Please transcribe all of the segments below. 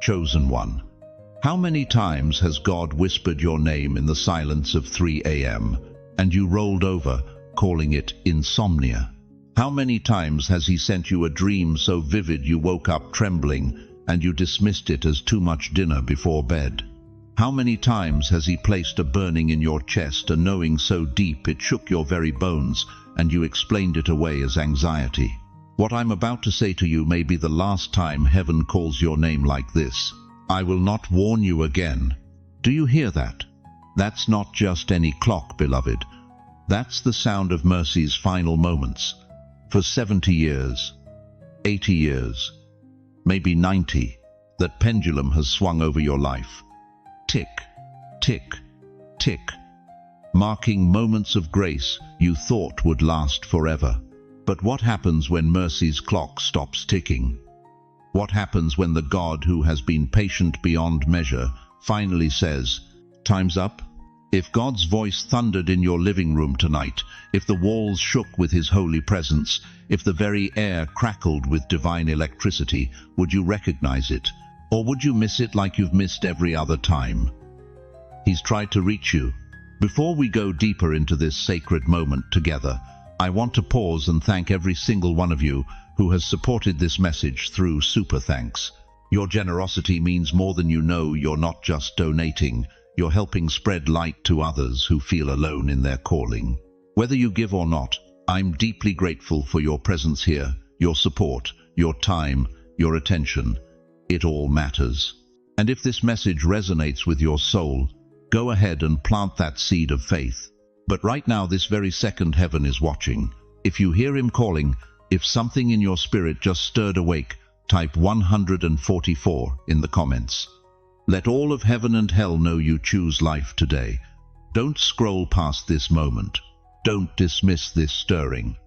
Chosen one. How many times has God whispered your name in the silence of 3 a.m. and you rolled over, calling it insomnia? How many times has He sent you a dream so vivid you woke up trembling and you dismissed it as too much dinner before bed? How many times has He placed a burning in your chest, a knowing so deep it shook your very bones, and you explained it away as anxiety? What I'm about to say to you may be the last time heaven calls your name like this. I will not warn you again. Do you hear that? That's not just any clock, beloved. That's the sound of mercy's final moments. For 70 years, 80 years, maybe 90, that pendulum has swung over your life. Tick, tick, tick, marking moments of grace you thought would last forever. But what happens when mercy's clock stops ticking? What happens when the God who has been patient beyond measure finally says, "Time's up"? If God's voice thundered in your living room tonight, if the walls shook with His holy presence, if the very air crackled with divine electricity, would you recognize it? Or would you miss it like you've missed every other time? He's tried to reach you. Before we go deeper into this sacred moment together, I want to pause and thank every single one of you who has supported this message through Super Thanks. Your generosity means more than you know. You're not just donating, you're helping spread light to others who feel alone in their calling. Whether you give or not, I'm deeply grateful for your presence here, your support, your time, your attention. It all matters. And if this message resonates with your soul, go ahead and plant that seed of faith. But right now, this very second, heaven is watching. If you hear Him calling, if something in your spirit just stirred awake, type 144 in the comments. Let all of heaven and hell know you choose life today. Don't scroll past this moment. Don't dismiss this stirring.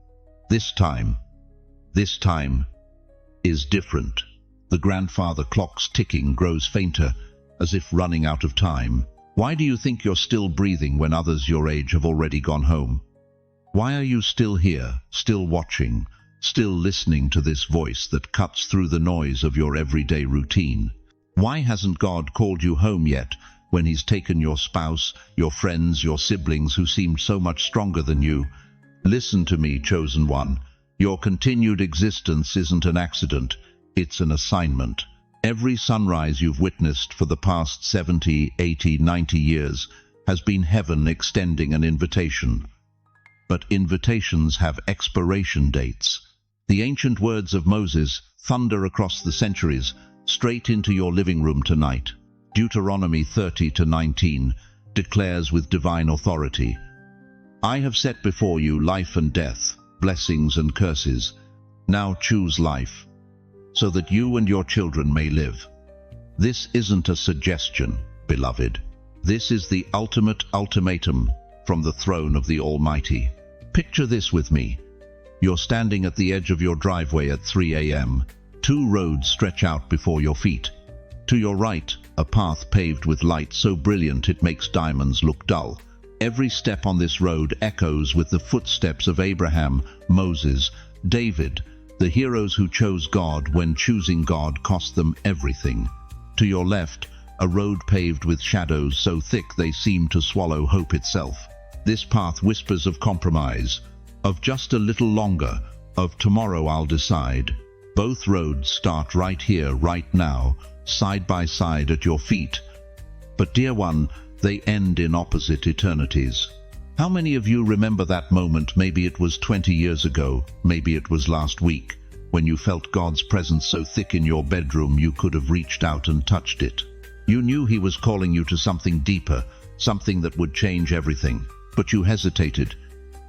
This time is different. The grandfather clock's ticking grows fainter, as if running out of time. Why do you think you're still breathing when others your age have already gone home? Why are you still here, still watching, still listening to this voice that cuts through the noise of your everyday routine? Why hasn't God called you home yet, when He's taken your spouse, your friends, your siblings who seemed so much stronger than you? Listen to me, chosen one. Your continued existence isn't an accident. It's an assignment. Every sunrise you've witnessed for the past 70, 80, 90 years has been heaven extending an invitation. But invitations have expiration dates. The ancient words of Moses thunder across the centuries, straight into your living room tonight. Deuteronomy 30:19 declares with divine authority, "I have set before you life and death, blessings and curses. Now choose life, so that you and your children may live." This isn't a suggestion, beloved. This is the ultimate ultimatum from the throne of the Almighty. Picture this with me. You're standing at the edge of your driveway at 3 a.m. Two roads stretch out before your feet. To your right, a path paved with light so brilliant it makes diamonds look dull. Every step on this road echoes with the footsteps of Abraham, Moses, David, the heroes who chose God when choosing God cost them everything. To your left, a road paved with shadows so thick they seem to swallow hope itself. This path whispers of compromise, of just a little longer, of tomorrow I'll decide. Both roads start right here, right now, side by side at your feet. But dear one, they end in opposite eternities. How many of you remember that moment? Maybe it was 20 years ago, maybe it was last week, when you felt God's presence so thick in your bedroom you could have reached out and touched it. You knew He was calling you to something deeper, something that would change everything. But you hesitated.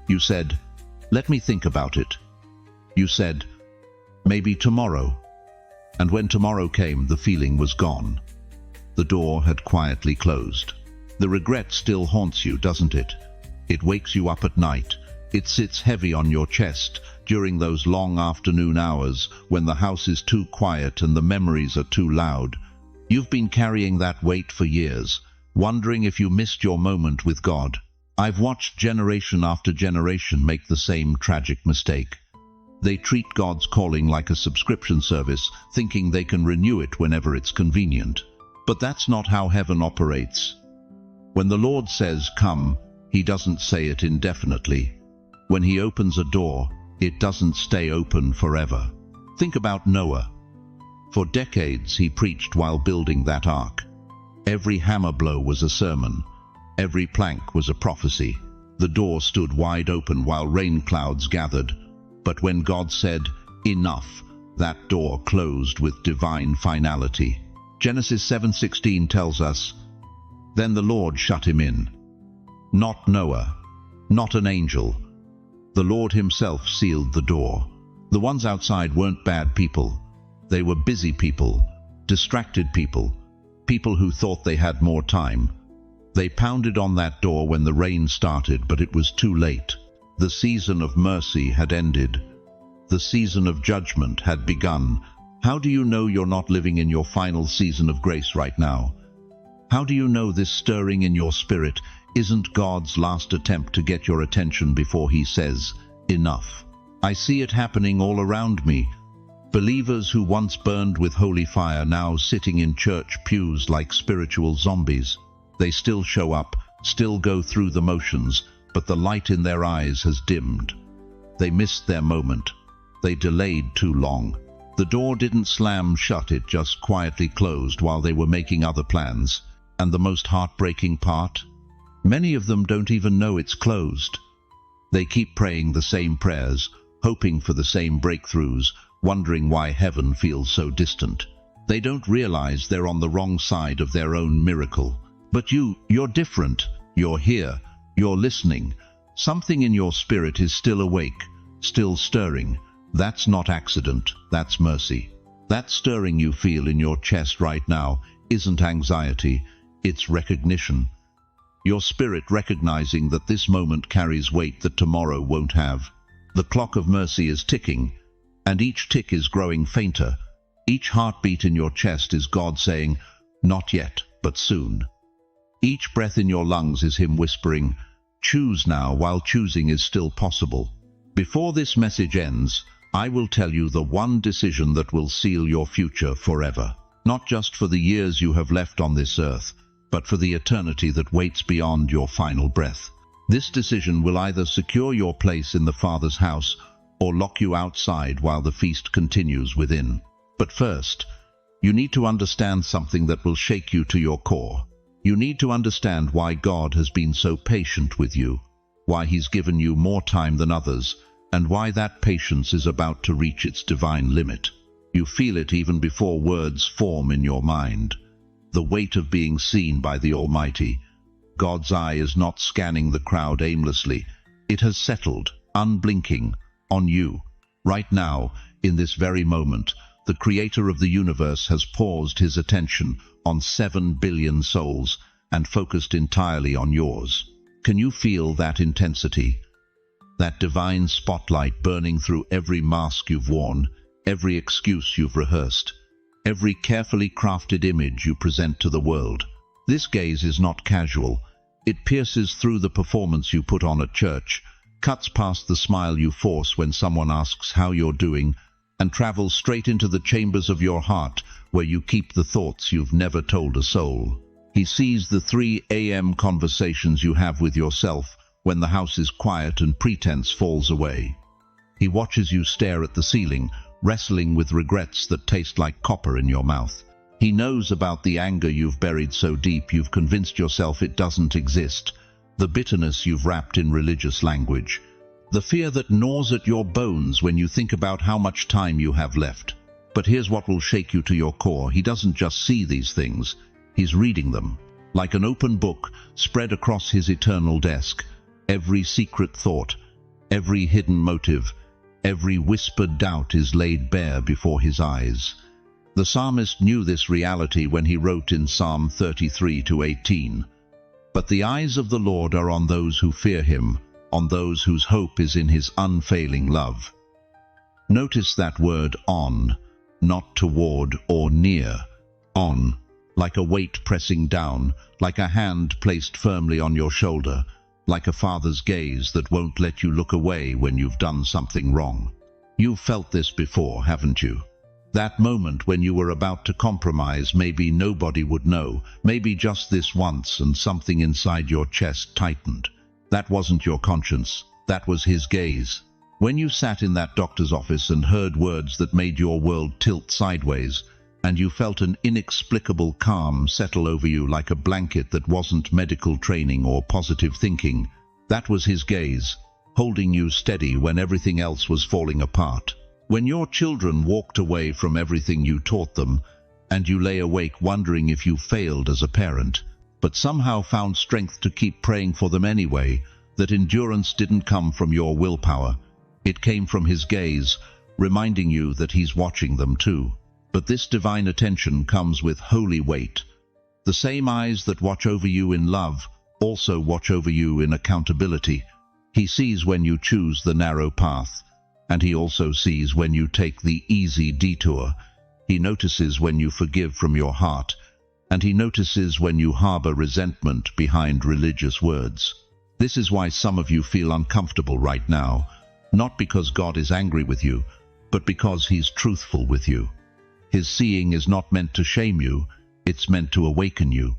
You said, "Let me think about it." You said, "Maybe tomorrow." And when tomorrow came, the feeling was gone. The door had quietly closed. The regret still haunts you, doesn't it? It wakes you up at night. It sits heavy on your chest during those long afternoon hours when the house is too quiet and the memories are too loud. You've been carrying that weight for years, wondering if you missed your moment with God. I've watched generation after generation make the same tragic mistake. They treat God's calling like a subscription service, thinking they can renew it whenever it's convenient. But that's not how heaven operates. When the Lord says, "Come," He doesn't say it indefinitely. When He opens a door, it doesn't stay open forever. Think about Noah. For decades he preached while building that ark. Every hammer blow was a sermon. Every plank was a prophecy. The door stood wide open while rain clouds gathered. But when God said, "Enough," that door closed with divine finality. Genesis 7:16 tells us, "Then the Lord shut him in." Not Noah, not an angel. The Lord Himself sealed the door. The ones outside weren't bad people. They were busy people, distracted people, people who thought they had more time. They pounded on that door when the rain started, but it was too late. The season of mercy had ended. The season of judgment had begun. How do you know you're not living in your final season of grace right now? How do you know this stirring in your spirit isn't God's last attempt to get your attention before He says, "Enough"? I see it happening all around me. Believers who once burned with holy fire now sitting in church pews like spiritual zombies. They still show up, still go through the motions, but the light in their eyes has dimmed. They missed their moment. They delayed too long. The door didn't slam shut, it just quietly closed while they were making other plans. And the most heartbreaking part? Many of them don't even know it's closed. They keep praying the same prayers, hoping for the same breakthroughs, wondering why heaven feels so distant. They don't realize they're on the wrong side of their own miracle. But you're different. You're here. You're listening. Something in your spirit is still awake, still stirring. That's not accident. That's mercy. That stirring you feel in your chest right now isn't anxiety. It's recognition. Your spirit recognizing that this moment carries weight that tomorrow won't have. The clock of mercy is ticking, and each tick is growing fainter. Each heartbeat in your chest is God saying, "Not yet, but soon." Each breath in your lungs is Him whispering, "Choose now while choosing is still possible." Before this message ends, I will tell you the one decision that will seal your future forever. Not just for the years you have left on this earth, but for the eternity that waits beyond your final breath. This decision will either secure your place in the Father's house or lock you outside while the feast continues within. But first, you need to understand something that will shake you to your core. You need to understand why God has been so patient with you, why He's given you more time than others, and why that patience is about to reach its divine limit. You feel it even before words form in your mind. The weight of being seen by the Almighty. God's eye is not scanning the crowd aimlessly. It has settled, unblinking, on you. Right now, in this very moment, the Creator of the universe has paused His attention on 7 billion souls and focused entirely on yours. Can you feel that intensity? That divine spotlight burning through every mask you've worn, every excuse you've rehearsed, every carefully crafted image you present to the world. This gaze is not casual. It pierces through the performance you put on at church, cuts past the smile you force when someone asks how you're doing, and travels straight into the chambers of your heart where you keep the thoughts you've never told a soul. He sees the 3 a.m. conversations you have with yourself when the house is quiet and pretense falls away. He watches you stare at the ceiling, wrestling with regrets that taste like copper in your mouth. He knows about the anger you've buried so deep you've convinced yourself it doesn't exist, the bitterness you've wrapped in religious language, the fear that gnaws at your bones when you think about how much time you have left. But here's what will shake you to your core. He doesn't just see these things, He's reading them. Like an open book spread across His eternal desk, every secret thought, every hidden motive, every whispered doubt is laid bare before His eyes. The psalmist knew this reality when he wrote in Psalm 33-18, "But the eyes of the Lord are on those who fear Him, on those whose hope is in His unfailing love." Notice that word "on," not toward or near. On, like a weight pressing down, like a hand placed firmly on your shoulder, like a father's gaze that won't let you look away when you've done something wrong. You've felt this before, haven't you? That moment when you were about to compromise, maybe nobody would know, maybe just this once, and something inside your chest tightened. That wasn't your conscience, that was his gaze. When you sat in that doctor's office and heard words that made your world tilt sideways, and you felt an inexplicable calm settle over you like a blanket that wasn't medical training or positive thinking, that was his gaze, holding you steady when everything else was falling apart. When your children walked away from everything you taught them, and you lay awake wondering if you failed as a parent, but somehow found strength to keep praying for them anyway, that endurance didn't come from your willpower. It came from his gaze, reminding you that he's watching them too. But this divine attention comes with holy weight. The same eyes that watch over you in love also watch over you in accountability. He sees when you choose the narrow path, and he also sees when you take the easy detour. He notices when you forgive from your heart, and he notices when you harbor resentment behind religious words. This is why some of you feel uncomfortable right now, not because God is angry with you, but because he's truthful with you. His seeing is not meant to shame you, it's meant to awaken you.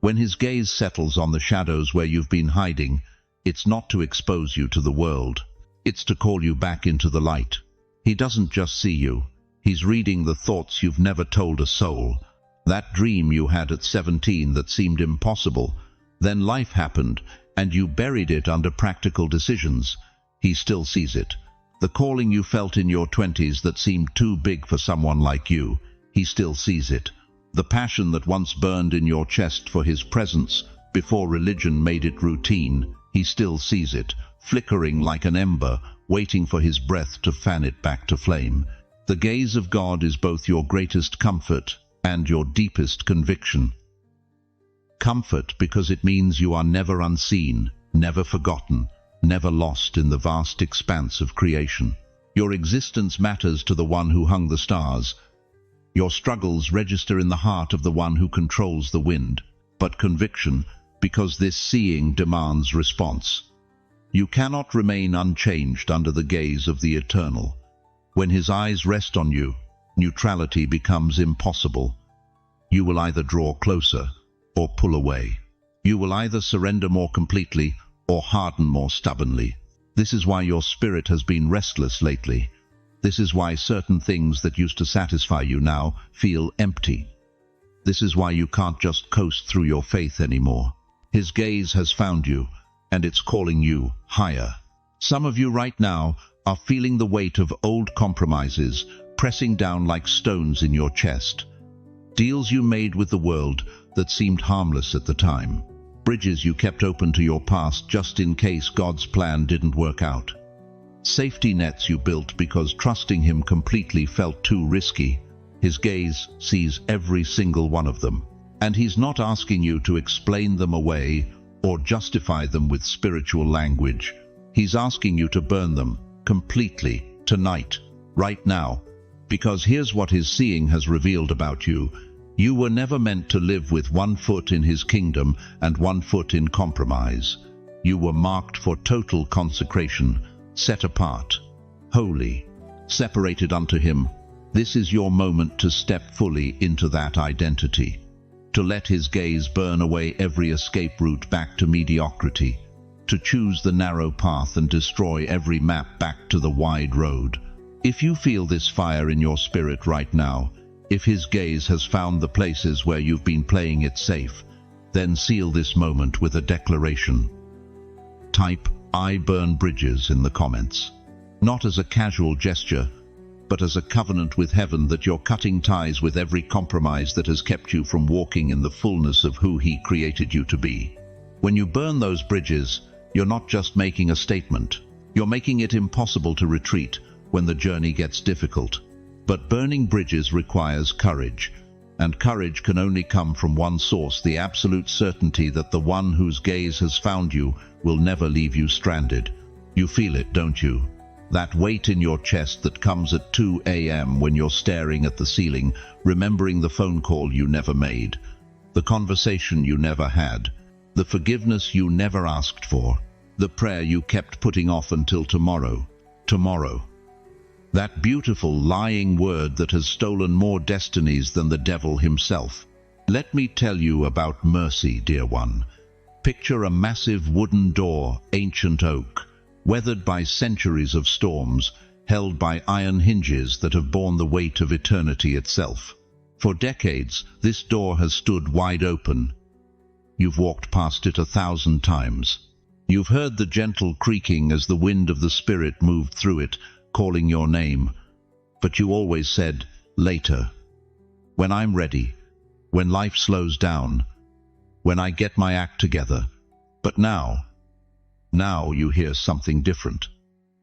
When his gaze settles on the shadows where you've been hiding, it's not to expose you to the world. It's to call you back into the light. He doesn't just see you. He's reading the thoughts you've never told a soul. That dream you had at 17 that seemed impossible. Then life happened, and you buried it under practical decisions. He still sees it. The calling you felt in your 20s that seemed too big for someone like you. He still sees it. The passion that once burned in your chest for his presence, before religion made it routine. He still sees it, flickering like an ember, waiting for his breath to fan it back to flame. The gaze of God is both your greatest comfort and your deepest conviction. Comfort because it means you are never unseen, never forgotten, never lost in the vast expanse of creation. Your existence matters to the one who hung the stars. Your struggles register in the heart of the one who controls the wind. But conviction, because this seeing demands response. You cannot remain unchanged under the gaze of the eternal. When his eyes rest on you, neutrality becomes impossible. You will either draw closer or pull away. You will either surrender more completely or harden more stubbornly. This is why your spirit has been restless lately. This is why certain things that used to satisfy you now feel empty. This is why you can't just coast through your faith anymore. His gaze has found you, and it's calling you higher. Some of you right now are feeling the weight of old compromises pressing down like stones in your chest. Deals you made with the world that seemed harmless at the time. Bridges you kept open to your past just in case God's plan didn't work out. Safety nets you built because trusting him completely felt too risky. His gaze sees every single one of them. And he's not asking you to explain them away or justify them with spiritual language. He's asking you to burn them completely tonight, right now. Because here's what his seeing has revealed about you. You were never meant to live with 1 foot in his kingdom and 1 foot in compromise. You were marked for total consecration, set apart, holy, separated unto him. This is your moment to step fully into that identity, to let his gaze burn away every escape route back to mediocrity, to choose the narrow path and destroy every map back to the wide road. If you feel this fire in your spirit right now, if his gaze has found the places where you've been playing it safe, then seal this moment with a declaration. Type, "I burn bridges" in the comments. Not as a casual gesture, but as a covenant with heaven that you're cutting ties with every compromise that has kept you from walking in the fullness of who he created you to be. When you burn those bridges, you're not just making a statement. You're making it impossible to retreat when the journey gets difficult. But burning bridges requires courage, and courage can only come from one source: the absolute certainty that the one whose gaze has found you will never leave you stranded. You feel it, don't you? That weight in your chest that comes at 2 a.m. when you're staring at the ceiling, remembering the phone call you never made, the conversation you never had, the forgiveness you never asked for, the prayer you kept putting off until tomorrow. Tomorrow. That beautiful lying word that has stolen more destinies than the devil himself. Let me tell you about mercy, dear one. Picture a massive wooden door, ancient oak, weathered by centuries of storms, held by iron hinges that have borne the weight of eternity itself. For decades, this door has stood wide open. You've walked past it 1,000 times. You've heard the gentle creaking as the wind of the Spirit moved through it, calling your name. But you always said, later. When I'm ready. When life slows down. When I get my act together. But now you hear something different.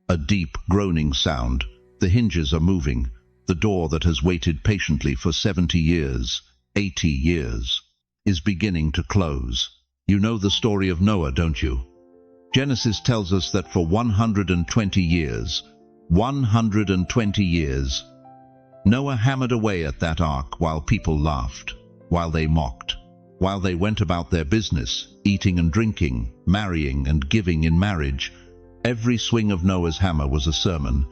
A deep, groaning sound. The hinges are moving. The door that has waited patiently for 70 years, 80 years, is beginning to close. You know the story of Noah, don't you? Genesis tells us that for 120 years, Noah hammered away at that ark while people laughed, while they mocked, while they went about their business, eating and drinking, marrying and giving in marriage. Every swing of Noah's hammer was a sermon.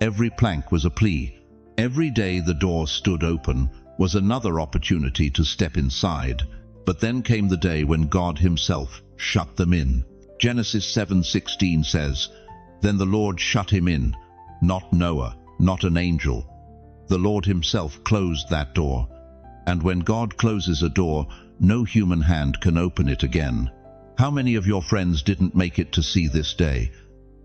Every plank was a plea. Every day the door stood open was another opportunity to step inside. But then came the day when God himself shut them in. Genesis 7:16 says, "Then the Lord shut him in," not Noah, not an angel. The Lord himself closed that door. And when God closes a door, no human hand can open it again. How many of your friends didn't make it to see this day?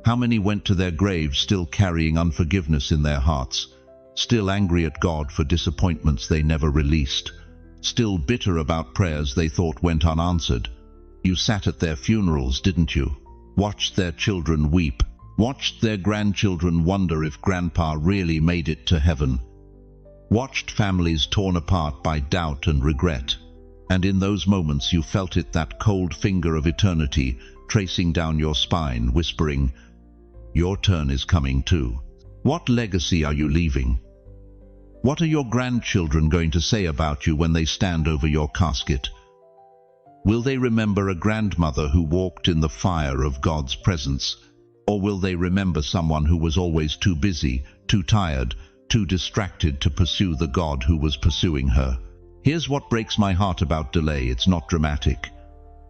How many went to their graves still carrying unforgiveness in their hearts, still angry at God for disappointments they never released, still bitter about prayers they thought went unanswered? You sat at their funerals, didn't you? Watched their children weep, watched their grandchildren wonder if grandpa really made it to heaven, watched families torn apart by doubt and regret. And in those moments you felt it, that cold finger of eternity tracing down your spine, whispering, "Your turn is coming too." What legacy are you leaving? What are your grandchildren going to say about you when they stand over your casket? Will they remember a grandmother who walked in the fire of God's presence? Or will they remember someone who was always too busy, too tired, too distracted to pursue the God who was pursuing her? Here's what breaks my heart about delay. It's not dramatic.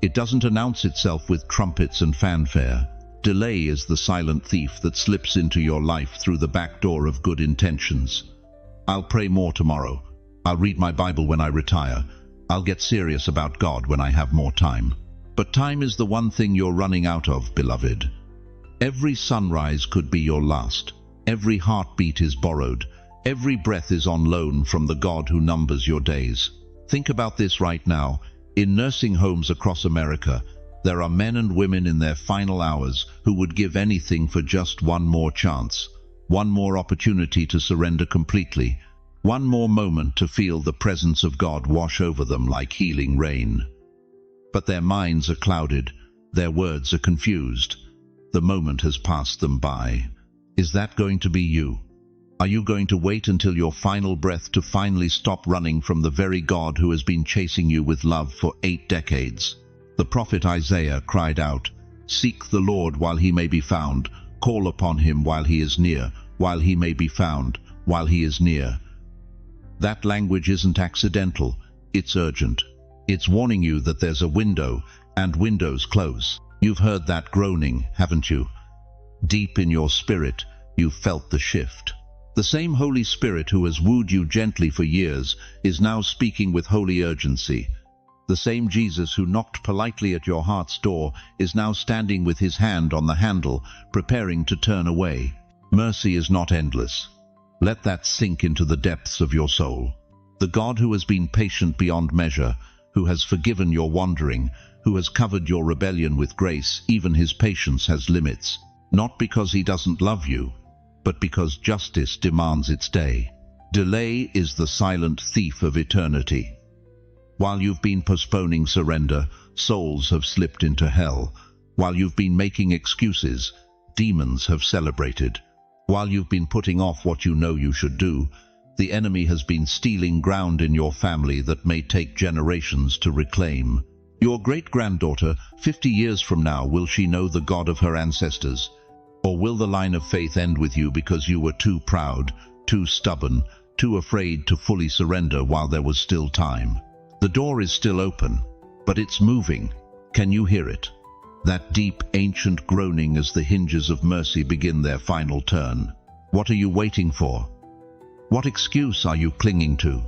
It doesn't announce itself with trumpets and fanfare. Delay is the silent thief that slips into your life through the back door of good intentions. I'll pray more tomorrow. I'll read my Bible when I retire. I'll get serious about God when I have more time. But time is the one thing you're running out of, beloved. Every sunrise could be your last. Every heartbeat is borrowed. Every breath is on loan from the God who numbers your days. Think about this right now. In nursing homes across America, there are men and women in their final hours who would give anything for just one more chance, one more opportunity to surrender completely, one more moment to feel the presence of God wash over them like healing rain. But their minds are clouded, their words are confused. The moment has passed them by. Is that going to be you? Are you going to wait until your final breath to finally stop running from the very God who has been chasing you with love for 8 decades? The prophet Isaiah cried out, "Seek the Lord while he may be found, call upon him while he is near, while he may be found, while he is near." That language isn't accidental, it's urgent. It's warning you that there's a window, and windows close. You've heard that groaning, haven't you? Deep in your spirit, you've felt the shift. The same Holy Spirit who has wooed you gently for years is now speaking with holy urgency. The same Jesus who knocked politely at your heart's door is now standing with his hand on the handle, preparing to turn away. Mercy is not endless. Let that sink into the depths of your soul. The God who has been patient beyond measure, who has forgiven your wandering, who has covered your rebellion with grace, even his patience has limits. Not because he doesn't love you, but because justice demands its day. Delay is the silent thief of eternity. While you've been postponing surrender, souls have slipped into hell. While you've been making excuses, demons have celebrated. While you've been putting off what you know you should do, the enemy has been stealing ground in your family that may take generations to reclaim. Your great-granddaughter, 50 years from now, will she know the God of her ancestors? Or will the line of faith end with you because you were too proud, too stubborn, too afraid to fully surrender while there was still time? The door is still open, but it's moving. Can you hear it? That deep, ancient groaning as the hinges of mercy begin their final turn. What are you waiting for? What excuse are you clinging to?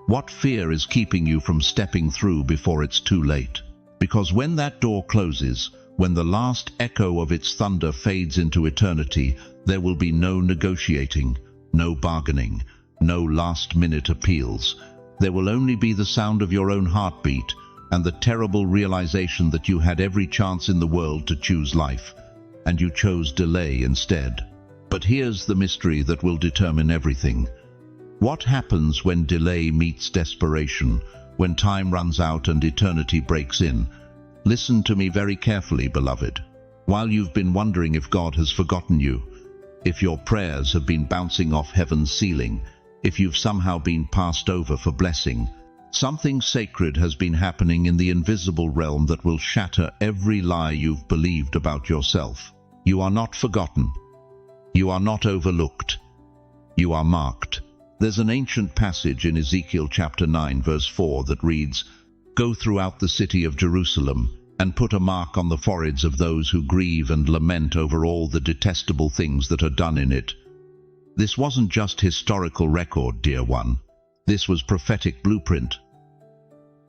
What fear is keeping you from stepping through before it's too late? Because when that door closes, when the last echo of its thunder fades into eternity, there will be no negotiating, no bargaining, no last-minute appeals. There will only be the sound of your own heartbeat and the terrible realization that you had every chance in the world to choose life, and you chose delay instead. But here's the mystery that will determine everything. What happens when delay meets desperation, when time runs out and eternity breaks in? Listen to me very carefully, beloved. While you've been wondering if God has forgotten you, if your prayers have been bouncing off heaven's ceiling, if you've somehow been passed over for blessing, something sacred has been happening in the invisible realm that will shatter every lie you've believed about yourself. You are not forgotten. You are not overlooked. You are marked. There's an ancient passage in Ezekiel chapter 9 verse 4 that reads, "Go throughout the city of Jerusalem and put a mark on the foreheads of those who grieve and lament over all the detestable things that are done in it." This wasn't just historical record, dear one. This was prophetic blueprint.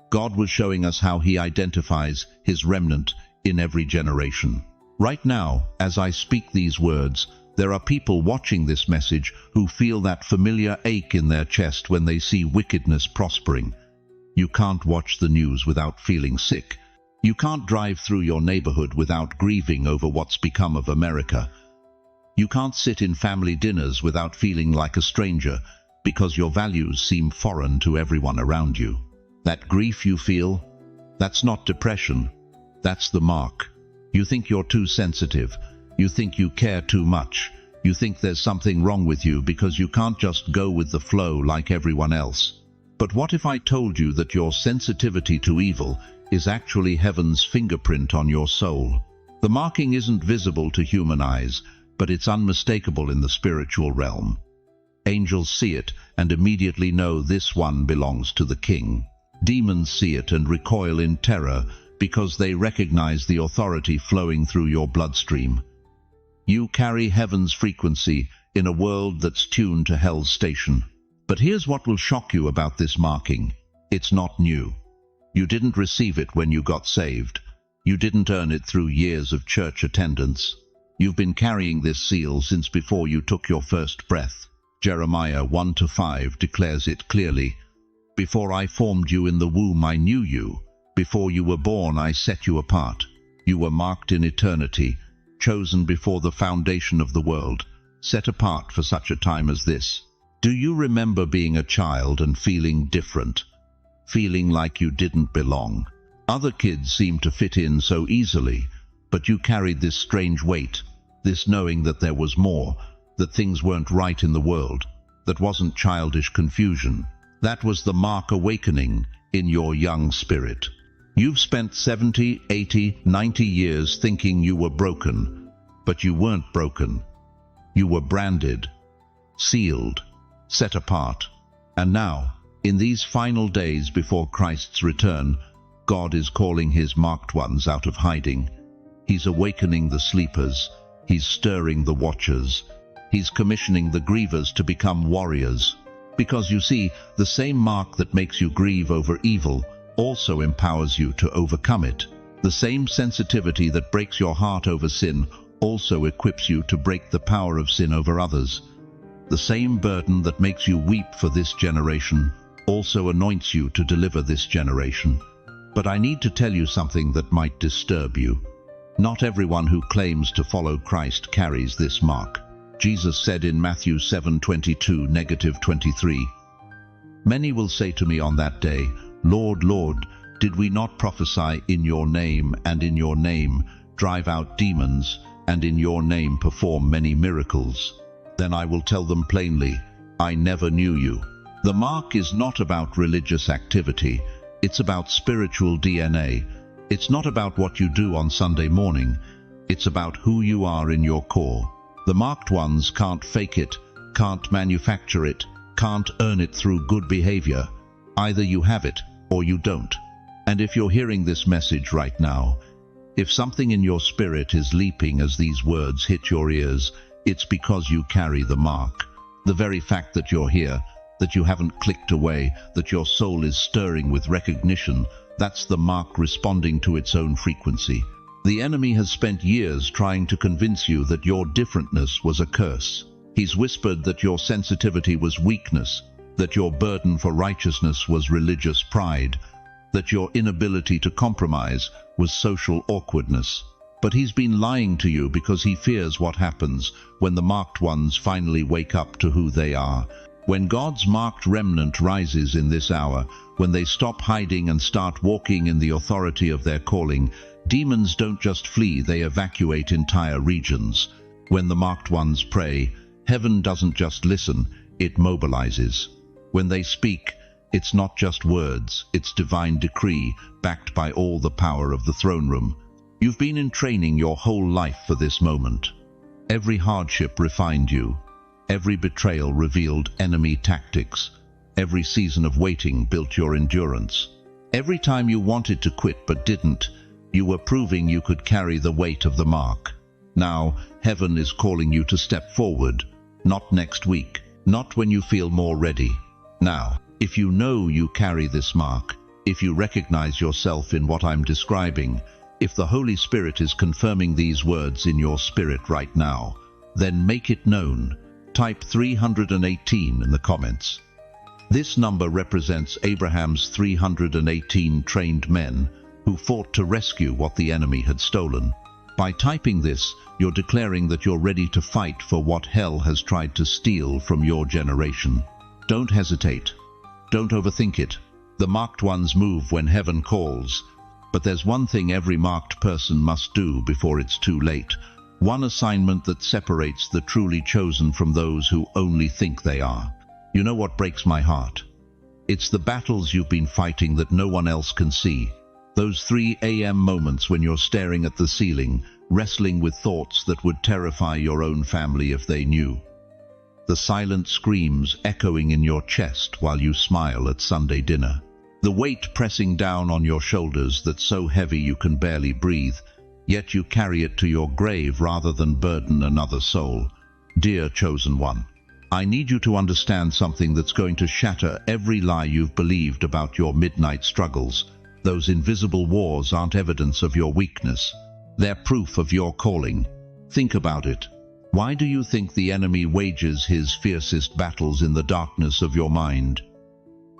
God was showing us how He identifies His remnant in every generation. Right now, as I speak these words, there are people watching this message who feel that familiar ache in their chest when they see wickedness prospering. You can't watch the news without feeling sick. You can't drive through your neighborhood without grieving over what's become of America. You can't sit in family dinners without feeling like a stranger because your values seem foreign to everyone around you. That grief you feel, that's not depression. That's the mark. You think you're too sensitive. You think you care too much. You think there's something wrong with you because you can't just go with the flow like everyone else. But what if I told you that your sensitivity to evil is actually heaven's fingerprint on your soul? The marking isn't visible to human eyes, but it's unmistakable in the spiritual realm. Angels see it and immediately know this one belongs to the King. Demons see it and recoil in terror because they recognize the authority flowing through your bloodstream. You carry heaven's frequency in a world that's tuned to hell's station. But here's what will shock you about this marking. It's not new. You didn't receive it when you got saved. You didn't earn it through years of church attendance. You've been carrying this seal since before you took your first breath. Jeremiah 1-5 declares it clearly. "Before I formed you in the womb I knew you. Before you were born I set you apart. You were marked in eternity, chosen before the foundation of the world, set apart for such a time as this." Do you remember being a child and feeling different? Feeling like you didn't belong? Other kids seemed to fit in so easily, but you carried this strange weight, this knowing that there was more, that things weren't right in the world. That wasn't childish confusion. That was the mark awakening in your young spirit. You've spent 70, 80, 90 years thinking you were broken, but you weren't broken. You were branded, sealed, set apart. And now, in these final days before Christ's return, God is calling His marked ones out of hiding. He's awakening the sleepers. He's stirring the watchers. He's commissioning the grievers to become warriors. Because you see, the same mark that makes you grieve over evil also empowers you to overcome it. The same sensitivity that breaks your heart over sin also equips you to break the power of sin over others. The same burden that makes you weep for this generation also anoints you to deliver this generation. But I need to tell you something that might disturb you. Not everyone who claims to follow Christ carries this mark. Jesus said in Matthew 7:22-23, "Many will say to me on that day, 'Lord, Lord, did we not prophesy in your name, and in your name drive out demons, and in your name perform many miracles?' Then I will tell them plainly, 'I never knew you.'" The mark is not about religious activity. It's about spiritual DNA. It's not about what you do on Sunday morning. It's about who you are in your core. The marked ones can't fake it, can't manufacture it, can't earn it through good behavior. Either you have it or you don't. And if you're hearing this message right now, if something in your spirit is leaping as these words hit your ears, it's because you carry the mark. The very fact that you're here, that you haven't clicked away, that your soul is stirring with recognition, that's the mark responding to its own frequency. The enemy has spent years trying to convince you that your differentness was a curse. He's whispered that your sensitivity was weakness, that your burden for righteousness was religious pride, that your inability to compromise was social awkwardness. But he's been lying to you because he fears what happens when the marked ones finally wake up to who they are. When God's marked remnant rises in this hour, when they stop hiding and start walking in the authority of their calling, demons don't just flee, they evacuate entire regions. When the marked ones pray, heaven doesn't just listen, it mobilizes. When they speak, it's not just words, it's divine decree, backed by all the power of the throne room. You've been in training your whole life for this moment. Every hardship refined you. Every betrayal revealed enemy tactics. Every season of waiting built your endurance. Every time you wanted to quit but didn't, you were proving you could carry the weight of the mark. Now, heaven is calling you to step forward. Not next week, not when you feel more ready. Now, if you know you carry this mark, if you recognize yourself in what I'm describing, if the Holy Spirit is confirming these words in your spirit right now, then make it known. Type 318 in the comments. This number represents Abraham's 318 trained men who fought to rescue what the enemy had stolen. By typing this, you're declaring that you're ready to fight for what hell has tried to steal from your generation. Don't hesitate. Don't overthink it. The marked ones move when heaven calls. But there's one thing every marked person must do before it's too late. One assignment that separates the truly chosen from those who only think they are. You know what breaks my heart? It's the battles you've been fighting that no one else can see. Those 3 a.m. moments when you're staring at the ceiling, wrestling with thoughts that would terrify your own family if they knew. The silent screams echoing in your chest while you smile at Sunday dinner. The weight pressing down on your shoulders that's so heavy you can barely breathe, yet you carry it to your grave rather than burden another soul. Dear chosen one, I need you to understand something that's going to shatter every lie you've believed about your midnight struggles. Those invisible wars aren't evidence of your weakness. They're proof of your calling. Think about it. Why do you think the enemy wages his fiercest battles in the darkness of your mind?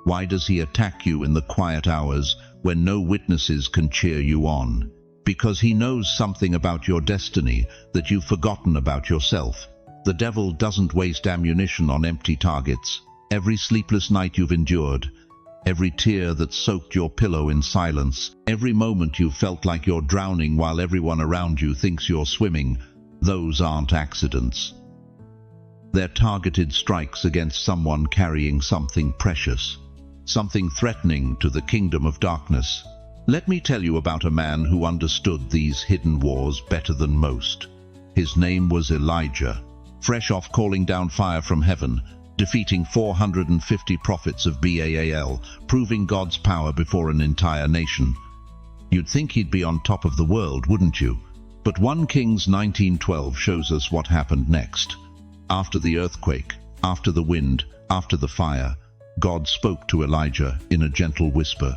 Why does he attack you in the quiet hours when no witnesses can cheer you on? Because he knows something about your destiny that you've forgotten about yourself. The devil doesn't waste ammunition on empty targets. Every sleepless night you've endured, every tear that soaked your pillow in silence, every moment you felt like you're drowning while everyone around you thinks you're swimming, those aren't accidents. They're targeted strikes against someone carrying something precious, something threatening to the kingdom of darkness. Let me tell you about a man who understood these hidden wars better than most. His name was Elijah. Fresh off calling down fire from heaven, defeating 450 prophets of Baal, proving God's power before an entire nation. You'd think he'd be on top of the world, wouldn't you? But 1 Kings 19:12 shows us what happened next. After the earthquake, after the wind, after the fire, God spoke to Elijah in a gentle whisper.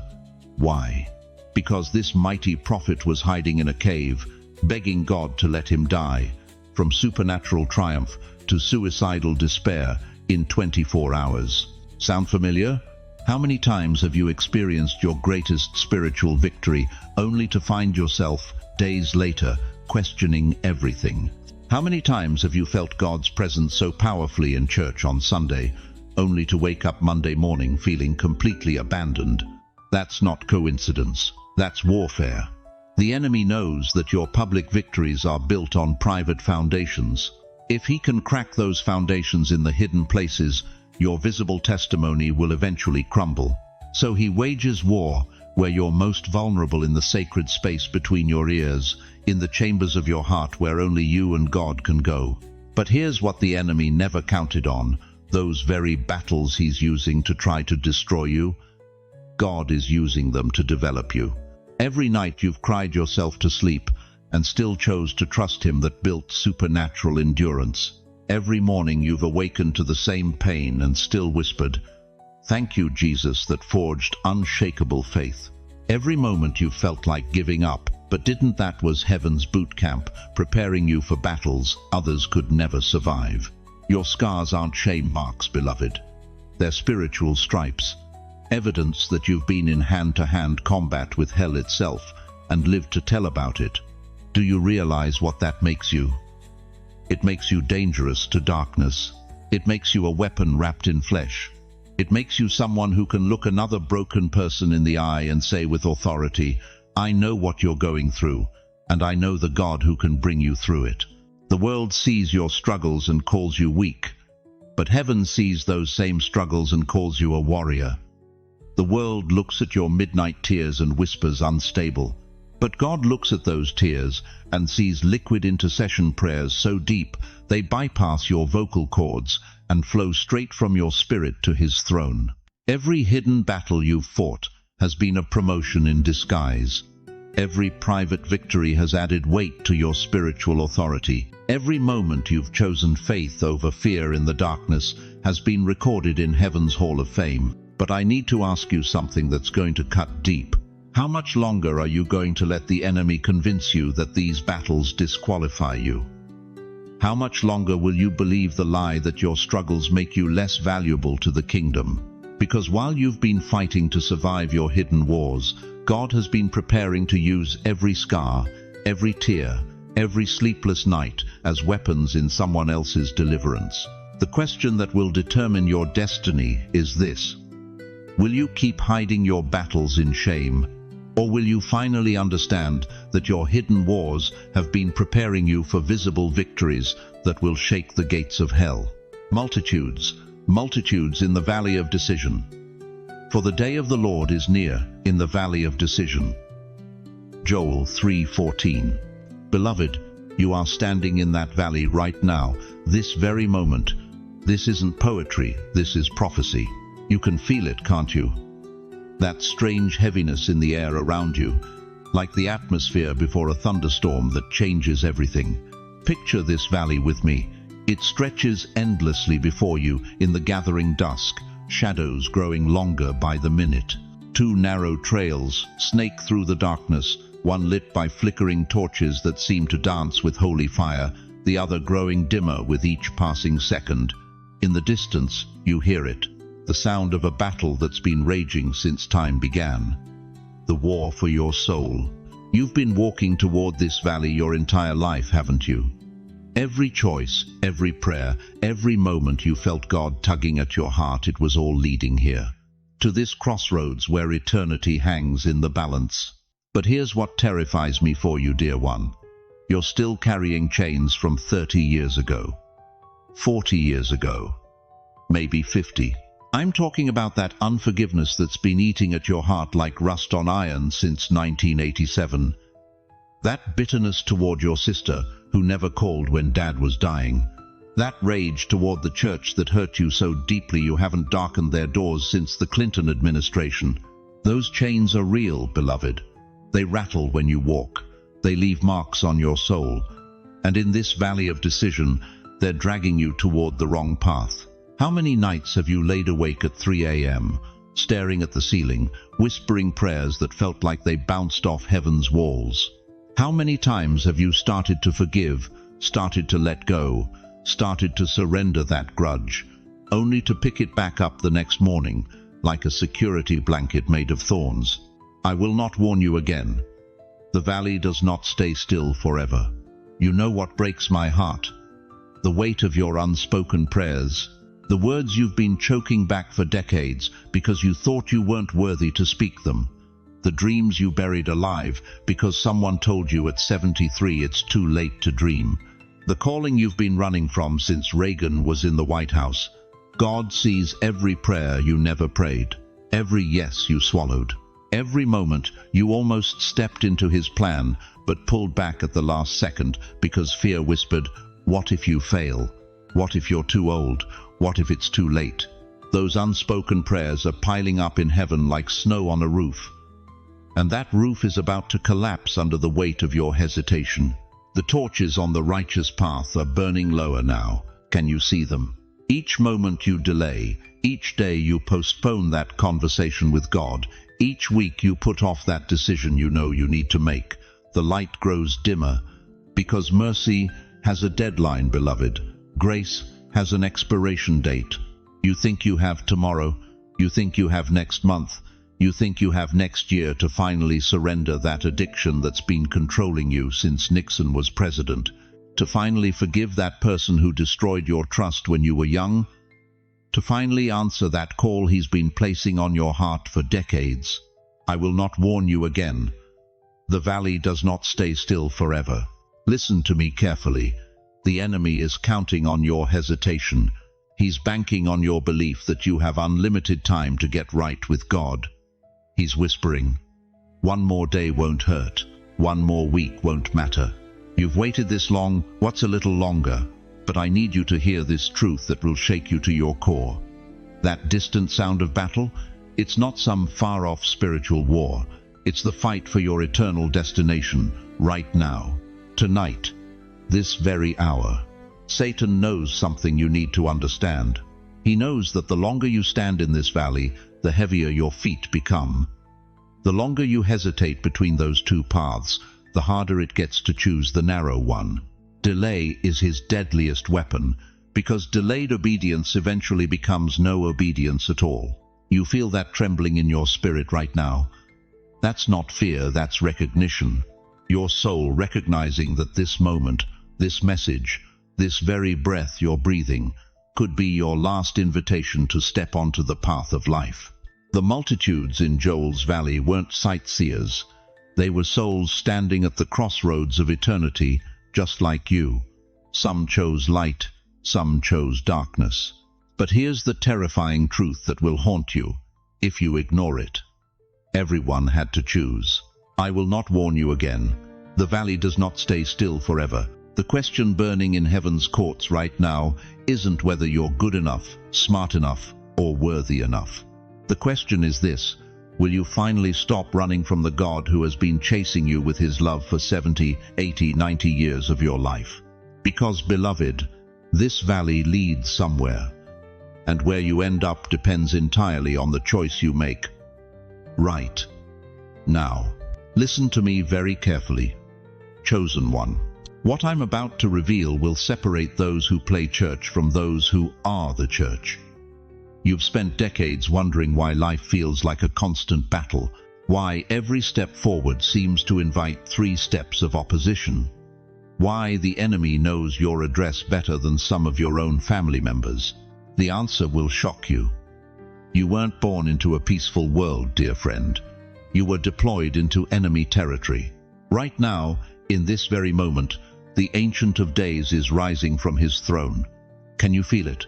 Why? Because this mighty prophet was hiding in a cave, begging God to let him die. From supernatural triumph to suicidal despair in 24 hours. Sound familiar? How many times have you experienced your greatest spiritual victory only to find yourself, days later, questioning everything? How many times have you felt God's presence so powerfully in church on Sunday, only to wake up Monday morning feeling completely abandoned? That's not coincidence. That's warfare. The enemy knows that your public victories are built on private foundations. If he can crack those foundations in the hidden places, your visible testimony will eventually crumble. So he wages war where you're most vulnerable, in the sacred space between your ears, in the chambers of your heart where only you and God can go. But here's what the enemy never counted on: those very battles he's using to try to destroy you. God is using them to develop you. Every night you've cried yourself to sleep and still chose to trust him that built supernatural endurance. Every morning you've awakened to the same pain and still whispered, "Thank you, Jesus," that forged unshakable faith. Every moment you felt like giving up, but didn't. That was heaven's boot camp, preparing you for battles others could never survive. Your scars aren't shame marks, beloved. They're spiritual stripes, evidence that you've been in hand-to-hand combat with hell itself and lived to tell about it. Do you realize what that makes you? It makes you dangerous to darkness. It makes you a weapon wrapped in flesh. It makes you someone who can look another broken person in the eye and say with authority, "I know what you're going through, and I know the God who can bring you through it." The world sees your struggles and calls you weak, but heaven sees those same struggles and calls you a warrior. The world looks at your midnight tears and whispers unstable, but God looks at those tears and sees liquid intercession prayers so deep they bypass your vocal cords and flow straight from your spirit to his throne. Every hidden battle you've fought has been a promotion in disguise. Every private victory has added weight to your spiritual authority. Every moment you've chosen faith over fear in the darkness has been recorded in heaven's Hall of Fame. But I need to ask you something that's going to cut deep. How much longer are you going to let the enemy convince you that these battles disqualify you? How much longer will you believe the lie that your struggles make you less valuable to the kingdom? Because while you've been fighting to survive your hidden wars, God has been preparing to use every scar, every tear, every sleepless night as weapons in someone else's deliverance. The question that will determine your destiny is this: will you keep hiding your battles in shame, or will you finally understand that your hidden wars have been preparing you for visible victories that will shake the gates of hell? Multitudes, multitudes in the valley of decision. For the day of the Lord is near in the valley of decision. Joel 3:14. Beloved, you are standing in that valley right now, this very moment. This isn't poetry, this is prophecy. You can feel it, can't you? That strange heaviness in the air around you, like the atmosphere before a thunderstorm that changes everything. Picture this valley with me. It stretches endlessly before you in the gathering dusk, shadows growing longer by the minute. Two narrow trails snake through the darkness, one lit by flickering torches that seem to dance with holy fire, the other growing dimmer with each passing second. In the distance, you hear it, the sound of a battle that's been raging since time began. The war for your soul. You've been walking toward this valley your entire life, haven't you? Every choice, every prayer, every moment you felt God tugging at your heart, it was all leading here, to this crossroads where eternity hangs in the balance. But here's what terrifies me for you, dear one. You're still carrying chains from 30 years ago, 40 years ago, maybe 50. I'm talking about that unforgiveness that's been eating at your heart like rust on iron since 1987. That bitterness toward your sister who never called when Dad was dying. That rage toward the church that hurt you so deeply you haven't darkened their doors since the Clinton administration. Those chains are real, beloved. They rattle when you walk. They leave marks on your soul. And in this valley of decision, they're dragging you toward the wrong path. How many nights have you laid awake at 3 a.m., staring at the ceiling, whispering prayers that felt like they bounced off heaven's walls? How many times have you started to forgive, started to let go, started to surrender that grudge, only to pick it back up the next morning, like a security blanket made of thorns? I will not warn you again. The valley does not stay still forever. You know what breaks my heart? The weight of your unspoken prayers. The words you've been choking back for decades because you thought you weren't worthy to speak them. The dreams you buried alive because someone told you at 73 it's too late to dream. The calling you've been running from since Reagan was in the White House. God sees every prayer you never prayed, every yes you swallowed. Every moment you almost stepped into his plan, but pulled back at the last second because fear whispered, "What if you fail? What if you're too old? What if it's too late?" Those unspoken prayers are piling up in heaven like snow on a roof. And that roof is about to collapse under the weight of your hesitation. The torches on the righteous path are burning lower now. Can you see them? Each moment you delay, each day you postpone that conversation with God, each week you put off that decision you know you need to make, the light grows dimmer. Because mercy has a deadline, beloved. Grace has an expiration date. You think you have tomorrow, you think you have next month, you think you have next year to finally surrender that addiction that's been controlling you since Nixon was president, to finally forgive that person who destroyed your trust when you were young, to finally answer that call he's been placing on your heart for decades. I will not warn you again. The valley does not stay still forever. Listen to me carefully. The enemy is counting on your hesitation. He's banking on your belief that you have unlimited time to get right with God. He's whispering, "One more day won't hurt. One more week won't matter. You've waited this long, what's a little longer? But I need you to hear this truth that will shake you to your core. That distant sound of battle, it's not some far-off spiritual war. It's the fight for your eternal destination, right now, tonight, this very hour." Satan knows something you need to understand. He knows that the longer you stand in this valley, the heavier your feet become. The longer you hesitate between those two paths, the harder it gets to choose the narrow one. Delay is his deadliest weapon, because delayed obedience eventually becomes no obedience at all. You feel that trembling in your spirit right now. That's not fear, that's recognition. Your soul recognizing that this moment, this message, this very breath you're breathing, could be your last invitation to step onto the path of life. The multitudes in Joel's valley weren't sightseers. They were souls standing at the crossroads of eternity, just like you. Some chose light, some chose darkness. But here's the terrifying truth that will haunt you, if you ignore it. Everyone had to choose. I will not warn you again. The valley does not stay still forever. The question burning in heaven's courts right now isn't whether you're good enough, smart enough, or worthy enough. The question is this: will you finally stop running from the God who has been chasing you with his love for 70, 80, 90 years of your life? Because, beloved, this valley leads somewhere, and where you end up depends entirely on the choice you make right now. Listen to me very carefully. Chosen one. What I'm about to reveal will separate those who play church from those who are the church. You've spent decades wondering why life feels like a constant battle, why every step forward seems to invite 3 steps of opposition, why the enemy knows your address better than some of your own family members. The answer will shock you. You weren't born into a peaceful world, dear friend. You were deployed into enemy territory. Right now, in this very moment, the Ancient of Days is rising from his throne. Can you feel it?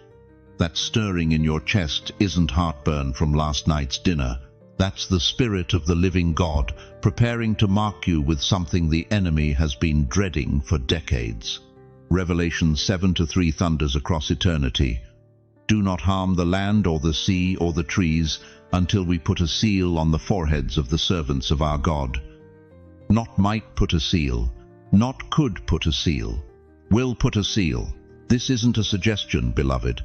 That stirring in your chest isn't heartburn from last night's dinner. That's the Spirit of the living God, preparing to mark you with something the enemy has been dreading for decades. Revelation 7:3 thunders across eternity. Do not harm the land or the sea or the trees until we put a seal on the foreheads of the servants of our God. Not might put a seal, not could put a seal, will put a seal. This isn't a suggestion, beloved.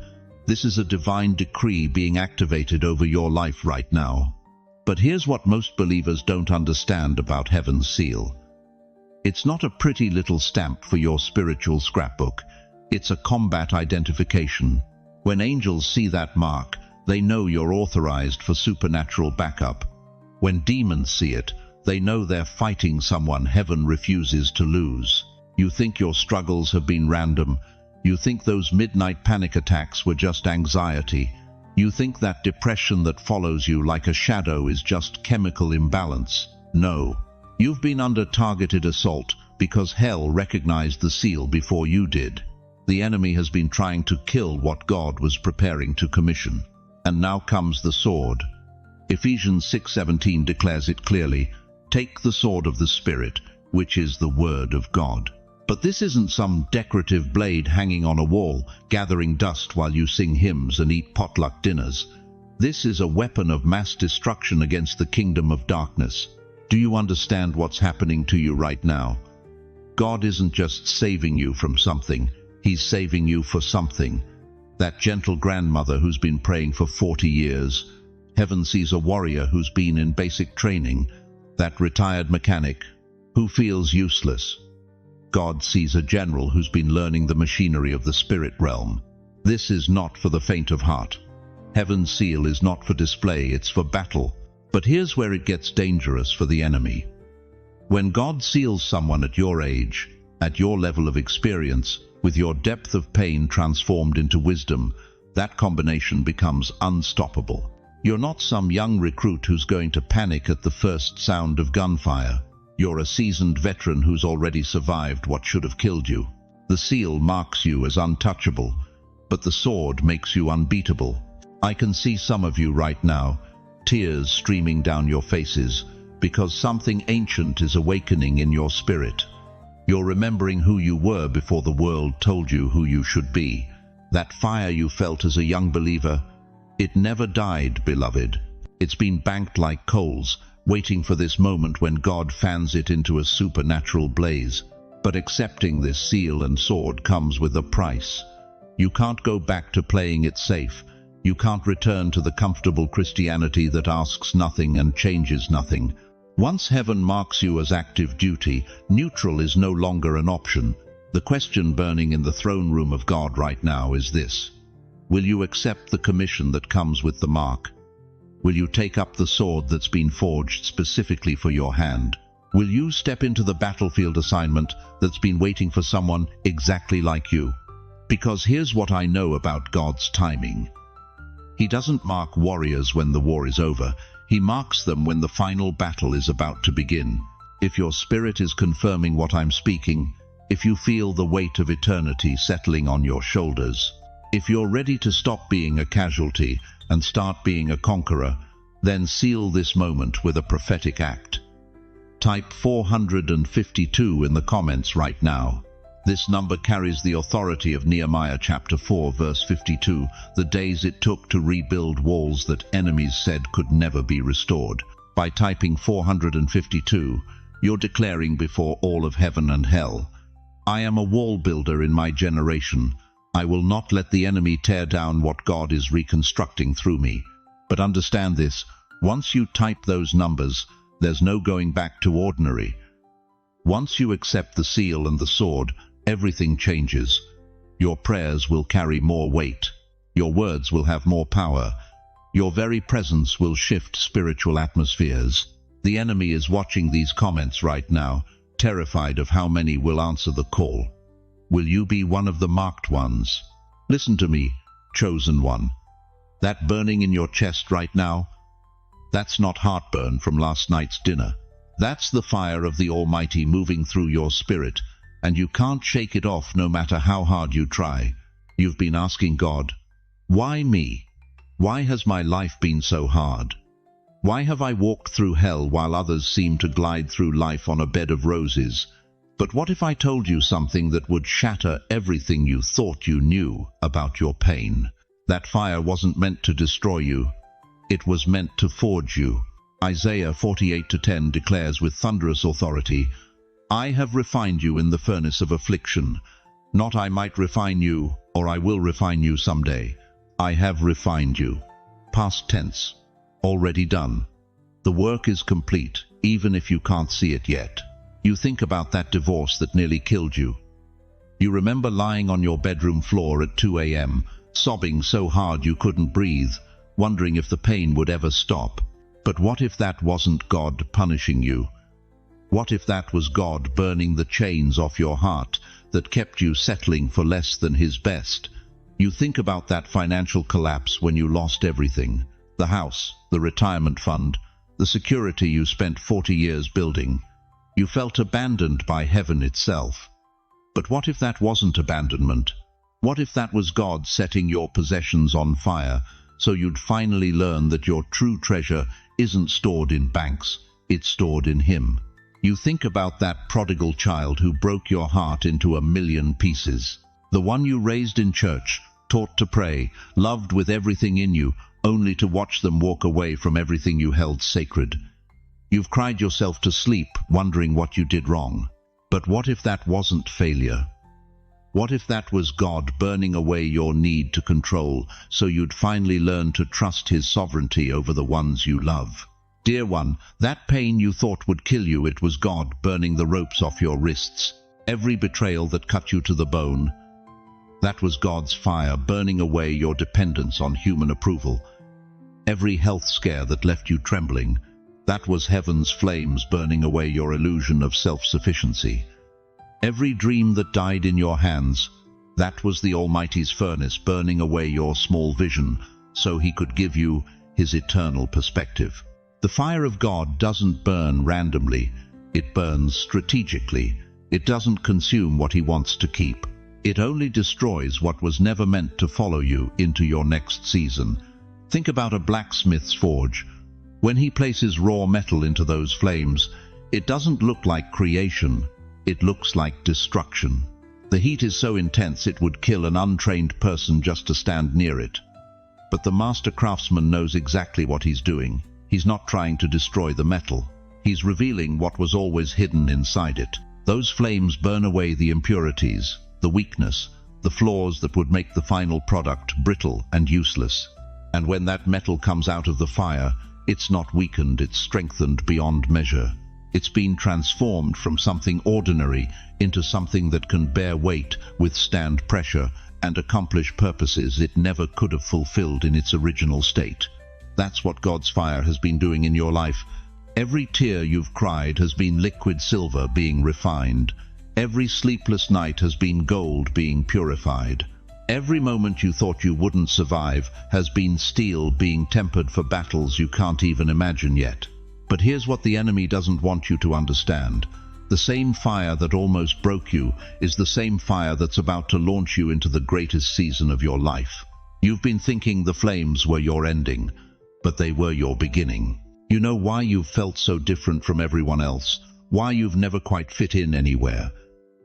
This is a divine decree being activated over your life right now. But here's what most believers don't understand about heaven's seal. It's not a pretty little stamp for your spiritual scrapbook. It's a combat identification. When angels see that mark, they know you're authorized for supernatural backup. When demons see it, they know they're fighting someone heaven refuses to lose. You think your struggles have been random. You think those midnight panic attacks were just anxiety. You think that depression that follows you like a shadow is just chemical imbalance. No. You've been under targeted assault because hell recognized the seal before you did. The enemy has been trying to kill what God was preparing to commission. And now comes the sword. Ephesians 6:17 declares it clearly, "Take the sword of the Spirit, which is the Word of God." But this isn't some decorative blade hanging on a wall, gathering dust while you sing hymns and eat potluck dinners. This is a weapon of mass destruction against the kingdom of darkness. Do you understand what's happening to you right now? God isn't just saving you from something, He's saving you for something. That gentle grandmother who's been praying for 40 years. Heaven sees a warrior who's been in basic training. That retired mechanic who feels useless. God sees a general who's been learning the machinery of the spirit realm. This is not for the faint of heart. Heaven's seal is not for display, it's for battle. But here's where it gets dangerous for the enemy. When God seals someone at your age, at your level of experience, with your depth of pain transformed into wisdom, that combination becomes unstoppable. You're not some young recruit who's going to panic at the first sound of gunfire. You're a seasoned veteran who's already survived what should have killed you. The seal marks you as untouchable, but the sword makes you unbeatable. I can see some of you right now, tears streaming down your faces, because something ancient is awakening in your spirit. You're remembering who you were before the world told you who you should be. That fire you felt as a young believer, it never died, beloved. It's been banked like coals, waiting for this moment when God fans it into a supernatural blaze. But accepting this seal and sword comes with a price. You can't go back to playing it safe. You can't return to the comfortable Christianity that asks nothing and changes nothing. Once heaven marks you as active duty, neutral is no longer an option. The question burning in the throne room of God right now is this: will you accept the commission that comes with the mark? Will you take up the sword that's been forged specifically for your hand? Will you step into the battlefield assignment that's been waiting for someone exactly like you? Because here's what I know about God's timing. He doesn't mark warriors when the war is over. He marks them when the final battle is about to begin. If your spirit is confirming what I'm speaking, if you feel the weight of eternity settling on your shoulders, if you're ready to stop being a casualty and start being a conqueror, then seal this moment with a prophetic act. Type 452 in the comments right now. This number carries the authority of Nehemiah chapter 4 verse 52, the days it took to rebuild walls that enemies said could never be restored. By typing 452, you're declaring before all of heaven and hell, I am a wall builder in my generation. I will not let the enemy tear down what God is reconstructing through me. But understand this, once you type those numbers, there's no going back to ordinary. Once you accept the seal and the sword, everything changes. Your prayers will carry more weight. Your words will have more power. Your very presence will shift spiritual atmospheres. The enemy is watching these comments right now, terrified of how many will answer the call. Will you be one of the marked ones? Listen to me, chosen one. That burning in your chest right now, that's not heartburn from last night's dinner. That's the fire of the Almighty moving through your spirit, and you can't shake it off no matter how hard you try. You've been asking God, why me? Why has my life been so hard? Why have I walked through hell while others seem to glide through life on a bed of roses? But what if I told you something that would shatter everything you thought you knew about your pain? That fire wasn't meant to destroy you. It was meant to forge you. Isaiah 48:10 declares with thunderous authority, I have refined you in the furnace of affliction. Not I might refine you, or I will refine you someday. I have refined you. Past tense. Already done. The work is complete, even if you can't see it yet. You think about that divorce that nearly killed you. You remember lying on your bedroom floor at 2 a.m., sobbing so hard you couldn't breathe, wondering if the pain would ever stop. But what if that wasn't God punishing you? What if that was God burning the chains off your heart that kept you settling for less than His best? You think about that financial collapse when you lost everything. The house, the retirement fund, the security you spent 40 years building. You felt abandoned by heaven itself. But what if that wasn't abandonment? What if that was God setting your possessions on fire so you'd finally learn that your true treasure isn't stored in banks, it's stored in Him. You think about that prodigal child who broke your heart into a million pieces. The one you raised in church, taught to pray, loved with everything in you, only to watch them walk away from everything you held sacred. You've cried yourself to sleep, wondering what you did wrong. But what if that wasn't failure? What if that was God burning away your need to control, so you'd finally learn to trust His sovereignty over the ones you love? Dear one, that pain you thought would kill you, it was God burning the ropes off your wrists. Every betrayal that cut you to the bone, that was God's fire burning away your dependence on human approval. Every health scare that left you trembling, that was heaven's flames burning away your illusion of self-sufficiency. Every dream that died in your hands, that was the Almighty's furnace burning away your small vision, so He could give you His eternal perspective. The fire of God doesn't burn randomly, it burns strategically. It doesn't consume what He wants to keep. It only destroys what was never meant to follow you into your next season. Think about a blacksmith's forge. When he places raw metal into those flames, it doesn't look like creation, it looks like destruction. The heat is so intense it would kill an untrained person just to stand near it. But the master craftsman knows exactly what he's doing. He's not trying to destroy the metal. He's revealing what was always hidden inside it. Those flames burn away the impurities, the weakness, the flaws that would make the final product brittle and useless. And when that metal comes out of the fire, it's not weakened, it's strengthened beyond measure. It's been transformed from something ordinary into something that can bear weight, withstand pressure, and accomplish purposes it never could have fulfilled in its original state. That's what God's fire has been doing in your life. Every tear you've cried has been liquid silver being refined. Every sleepless night has been gold being purified. Every moment you thought you wouldn't survive has been steel being tempered for battles you can't even imagine yet. But here's what the enemy doesn't want you to understand. The same fire that almost broke you is the same fire that's about to launch you into the greatest season of your life. You've been thinking the flames were your ending, but they were your beginning. You know why you've felt so different from everyone else, why you've never quite fit in anywhere,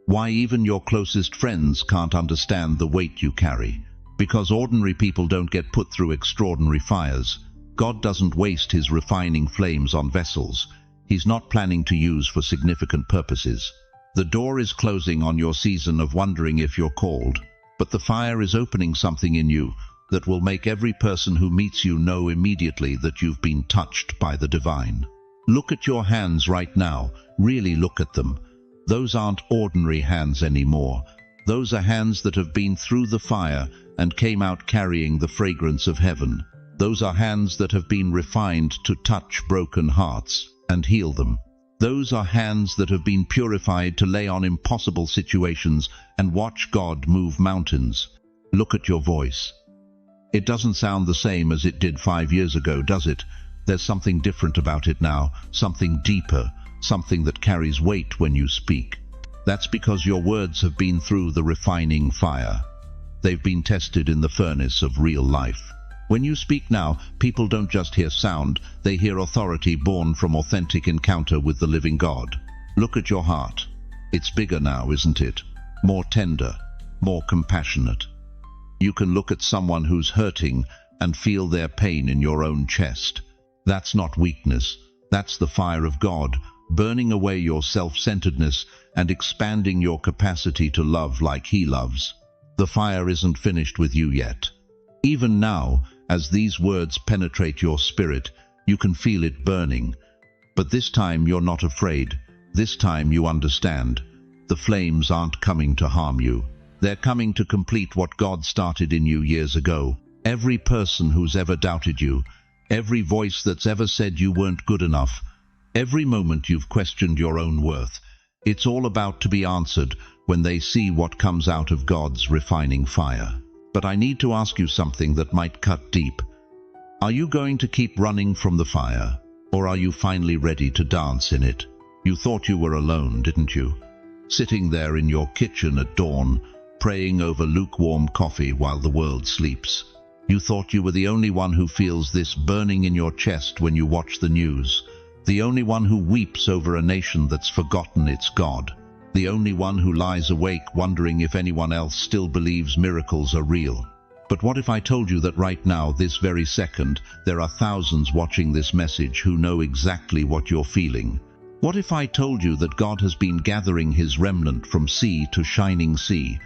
why even your closest friends can't understand the weight you carry. Because ordinary people don't get put through extraordinary fires. God doesn't waste His refining flames on vessels He's not planning to use for significant purposes. The door is closing on your season of wondering if you're called, but the fire is opening something in you that will make every person who meets you know immediately that you've been touched by the divine. Look at your hands right now. Really look at them. Those aren't ordinary hands anymore. Those are hands that have been through the fire and came out carrying the fragrance of heaven. Those are hands that have been refined to touch broken hearts and heal them. Those are hands that have been purified to lay on impossible situations and watch God move mountains. Look at your voice. It doesn't sound the same as it did 5 years ago, does it? There's something different about it now, something deeper, something that carries weight when you speak. That's because your words have been through the refining fire. They've been tested in the furnace of real life. When you speak now, people don't just hear sound, they hear authority born from authentic encounter with the living God. Look at your heart. It's bigger now, isn't it? More tender, more compassionate. You can look at someone who's hurting and feel their pain in your own chest. That's not weakness. That's the fire of God, burning away your self-centeredness and expanding your capacity to love like He loves. The fire isn't finished with you yet. Even now, as these words penetrate your spirit, you can feel it burning. But this time you're not afraid. This time you understand. The flames aren't coming to harm you. They're coming to complete what God started in you years ago. Every person who's ever doubted you, every voice that's ever said you weren't good enough, every moment you've questioned your own worth, it's all about to be answered when they see what comes out of God's refining fire. But I need to ask you something that might cut deep. Are you going to keep running from the fire, or are you finally ready to dance in it? You thought you were alone, didn't you? Sitting there in your kitchen at dawn, praying over lukewarm coffee while the world sleeps. You thought you were the only one who feels this burning in your chest when you watch the news, the only one who weeps over a nation that's forgotten its God, the only one who lies awake wondering if anyone else still believes miracles are real. But what if I told you that right now, this very second, there are thousands watching this message who know exactly what you're feeling? What if I told you that God has been gathering his remnant from sea to shining sea,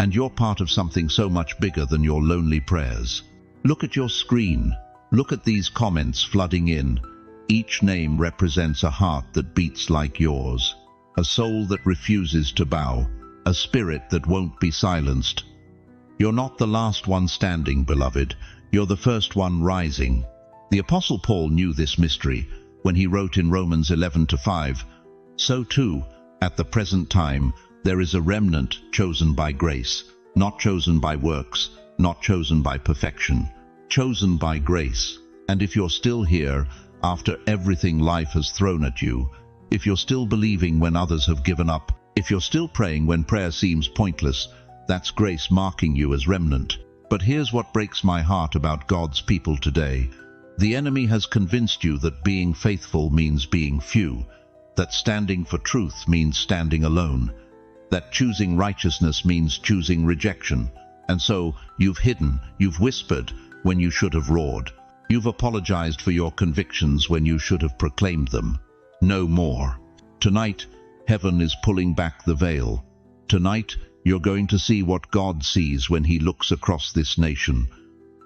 and you're part of something so much bigger than your lonely prayers? Look at your screen. Look at these comments flooding in. Each name represents a heart that beats like yours, a soul that refuses to bow, a spirit that won't be silenced. You're not the last one standing, beloved. You're the first one rising. The Apostle Paul knew this mystery when he wrote in Romans 11:5, "So too, at the present time, there is a remnant chosen by grace, not chosen by works, not chosen by perfection, chosen by grace." And if you're still here, after everything life has thrown at you, if you're still believing when others have given up, if you're still praying when prayer seems pointless, that's grace marking you as remnant. But here's what breaks my heart about God's people today. The enemy has convinced you that being faithful means being few, that standing for truth means standing alone, that choosing righteousness means choosing rejection. And so you've hidden, you've whispered when you should have roared. You've apologized for your convictions when you should have proclaimed them. No more. Tonight, heaven is pulling back the veil. Tonight, you're going to see what God sees when he looks across this nation.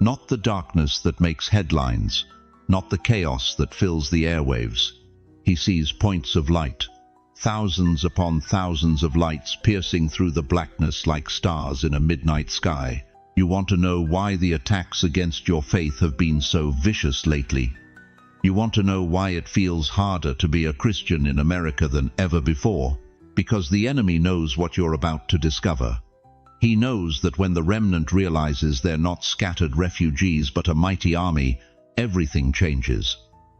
Not the darkness that makes headlines, not the chaos that fills the airwaves. He sees points of light, thousands upon thousands of lights piercing through the blackness like stars in a midnight sky. You want to know why the attacks against your faith have been so vicious lately? You want to know why it feels harder to be a Christian in America than ever before? Because the enemy knows what you're about to discover. He knows that when the remnant realizes they're not scattered refugees but a mighty army, everything changes.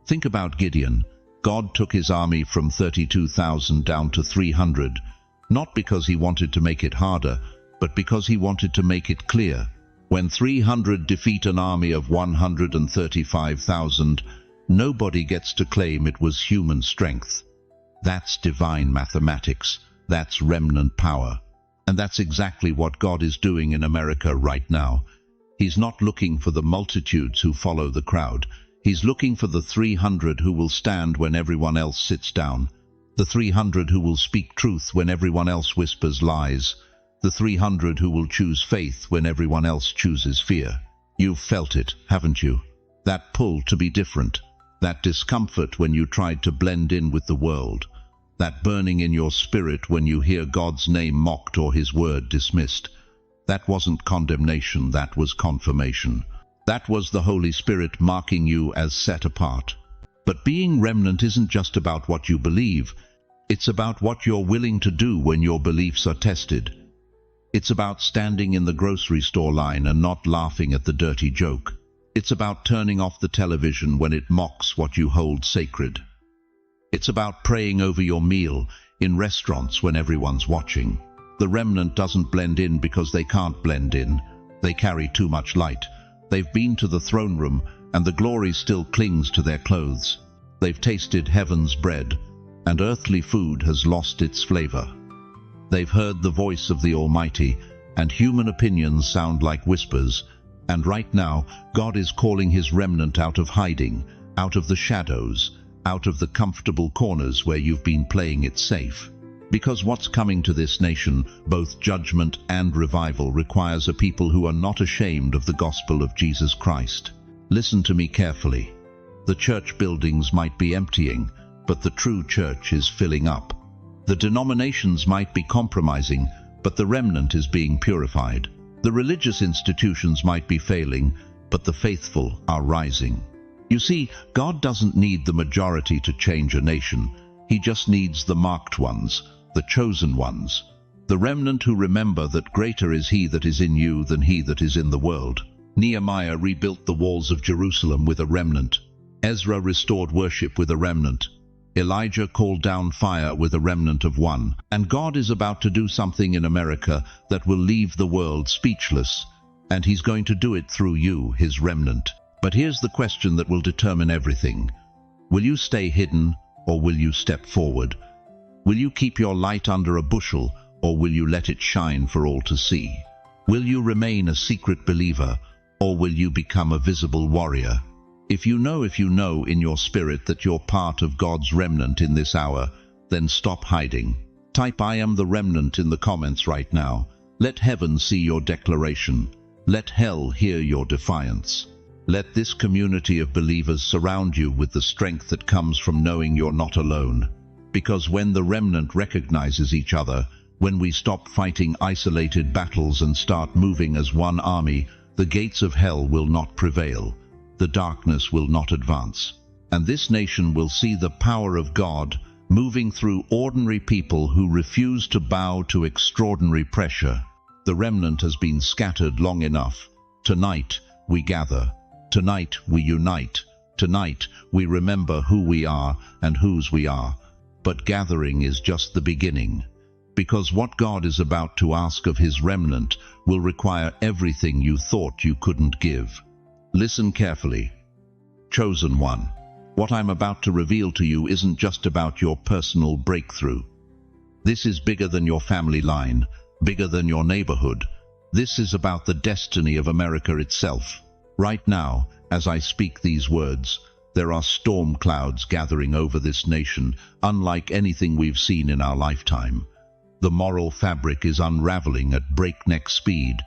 Think about Gideon. God took his army from 32,000 down to 300, not because he wanted to make it harder, but because he wanted to make it clear. When 300 defeat an army of 135,000, nobody gets to claim it was human strength. That's divine mathematics. That's remnant power. And that's exactly what God is doing in America right now. He's not looking for the multitudes who follow the crowd. He's looking for the 300 who will stand when everyone else sits down. The 300 who will speak truth when everyone else whispers lies. The 300 who will choose faith when everyone else chooses fear. You've felt it, haven't you? That pull to be different. That discomfort when you tried to blend in with the world. That burning in your spirit when you hear God's name mocked or his word dismissed. That wasn't condemnation, that was confirmation. That was the Holy Spirit marking you as set apart. But being remnant isn't just about what you believe. It's about what you're willing to do when your beliefs are tested. It's about standing in the grocery store line and not laughing at the dirty joke. It's about turning off the television when it mocks what you hold sacred. It's about praying over your meal in restaurants when everyone's watching. The remnant doesn't blend in because they can't blend in. They carry too much light. They've been to the throne room, and the glory still clings to their clothes. They've tasted heaven's bread, and earthly food has lost its flavor. They've heard the voice of the Almighty, and human opinions sound like whispers. And right now, God is calling his remnant out of hiding, out of the shadows, out of the comfortable corners where you've been playing it safe. Because what's coming to this nation, both judgment and revival, requires a people who are not ashamed of the gospel of Jesus Christ. Listen to me carefully. The church buildings might be emptying, but the true church is filling up. The denominations might be compromising, but the remnant is being purified. The religious institutions might be failing, but the faithful are rising. You see, God doesn't need the majority to change a nation. He just needs the marked ones, the chosen ones, the remnant who remember that greater is he that is in you than he that is in the world. Nehemiah rebuilt the walls of Jerusalem with a remnant. Ezra restored worship with a remnant. Elijah called down fire with a remnant of one. And God is about to do something in America that will leave the world speechless. And He's going to do it through you, His remnant. But here's the question that will determine everything. Will you stay hidden, or will you step forward? Will you keep your light under a bushel, or will you let it shine for all to see? Will you remain a secret believer, or will you become a visible warrior? If you know in your spirit that you're part of God's remnant in this hour, then stop hiding. Type "I am the remnant" in the comments right now. Let heaven see your declaration. Let hell hear your defiance. Let this community of believers surround you with the strength that comes from knowing you're not alone. Because when the remnant recognizes each other, when we stop fighting isolated battles and start moving as one army, the gates of hell will not prevail. The darkness will not advance. And this nation will see the power of God moving through ordinary people who refuse to bow to extraordinary pressure. The remnant has been scattered long enough. Tonight we gather. Tonight we unite. Tonight we remember who we are and whose we are. But gathering is just the beginning. Because what God is about to ask of His remnant will require everything you thought you couldn't give. Listen carefully. Chosen one, what I'm about to reveal to you isn't just about your personal breakthrough. This is bigger than your family line, bigger than your neighborhood. This is about the destiny of America itself. Right now, as I speak these words, there are storm clouds gathering over this nation, unlike anything we've seen in our lifetime. The moral fabric is unraveling at breakneck speed.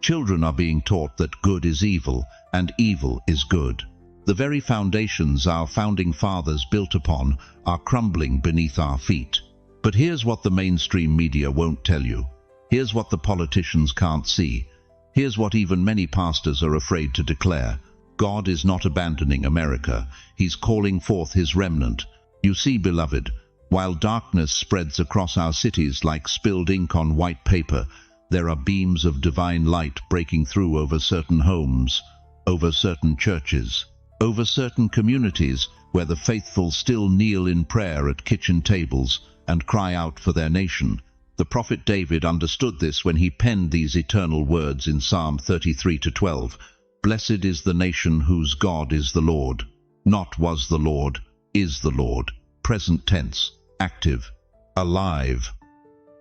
Children are being taught that good is evil and evil is good. The very foundations our founding fathers built upon are crumbling beneath our feet. But here's what the mainstream media won't tell you. Here's what the politicians can't see. Here's what even many pastors are afraid to declare. God is not abandoning America. He's calling forth His remnant. You see, beloved, while darkness spreads across our cities like spilled ink on white paper, there are beams of divine light breaking through over certain homes, over certain churches, over certain communities where the faithful still kneel in prayer at kitchen tables and cry out for their nation. The prophet David understood this when he penned these eternal words in Psalm 33:12. Blessed is the nation whose God is the Lord. Not was the Lord, is the Lord. Present tense, active, alive,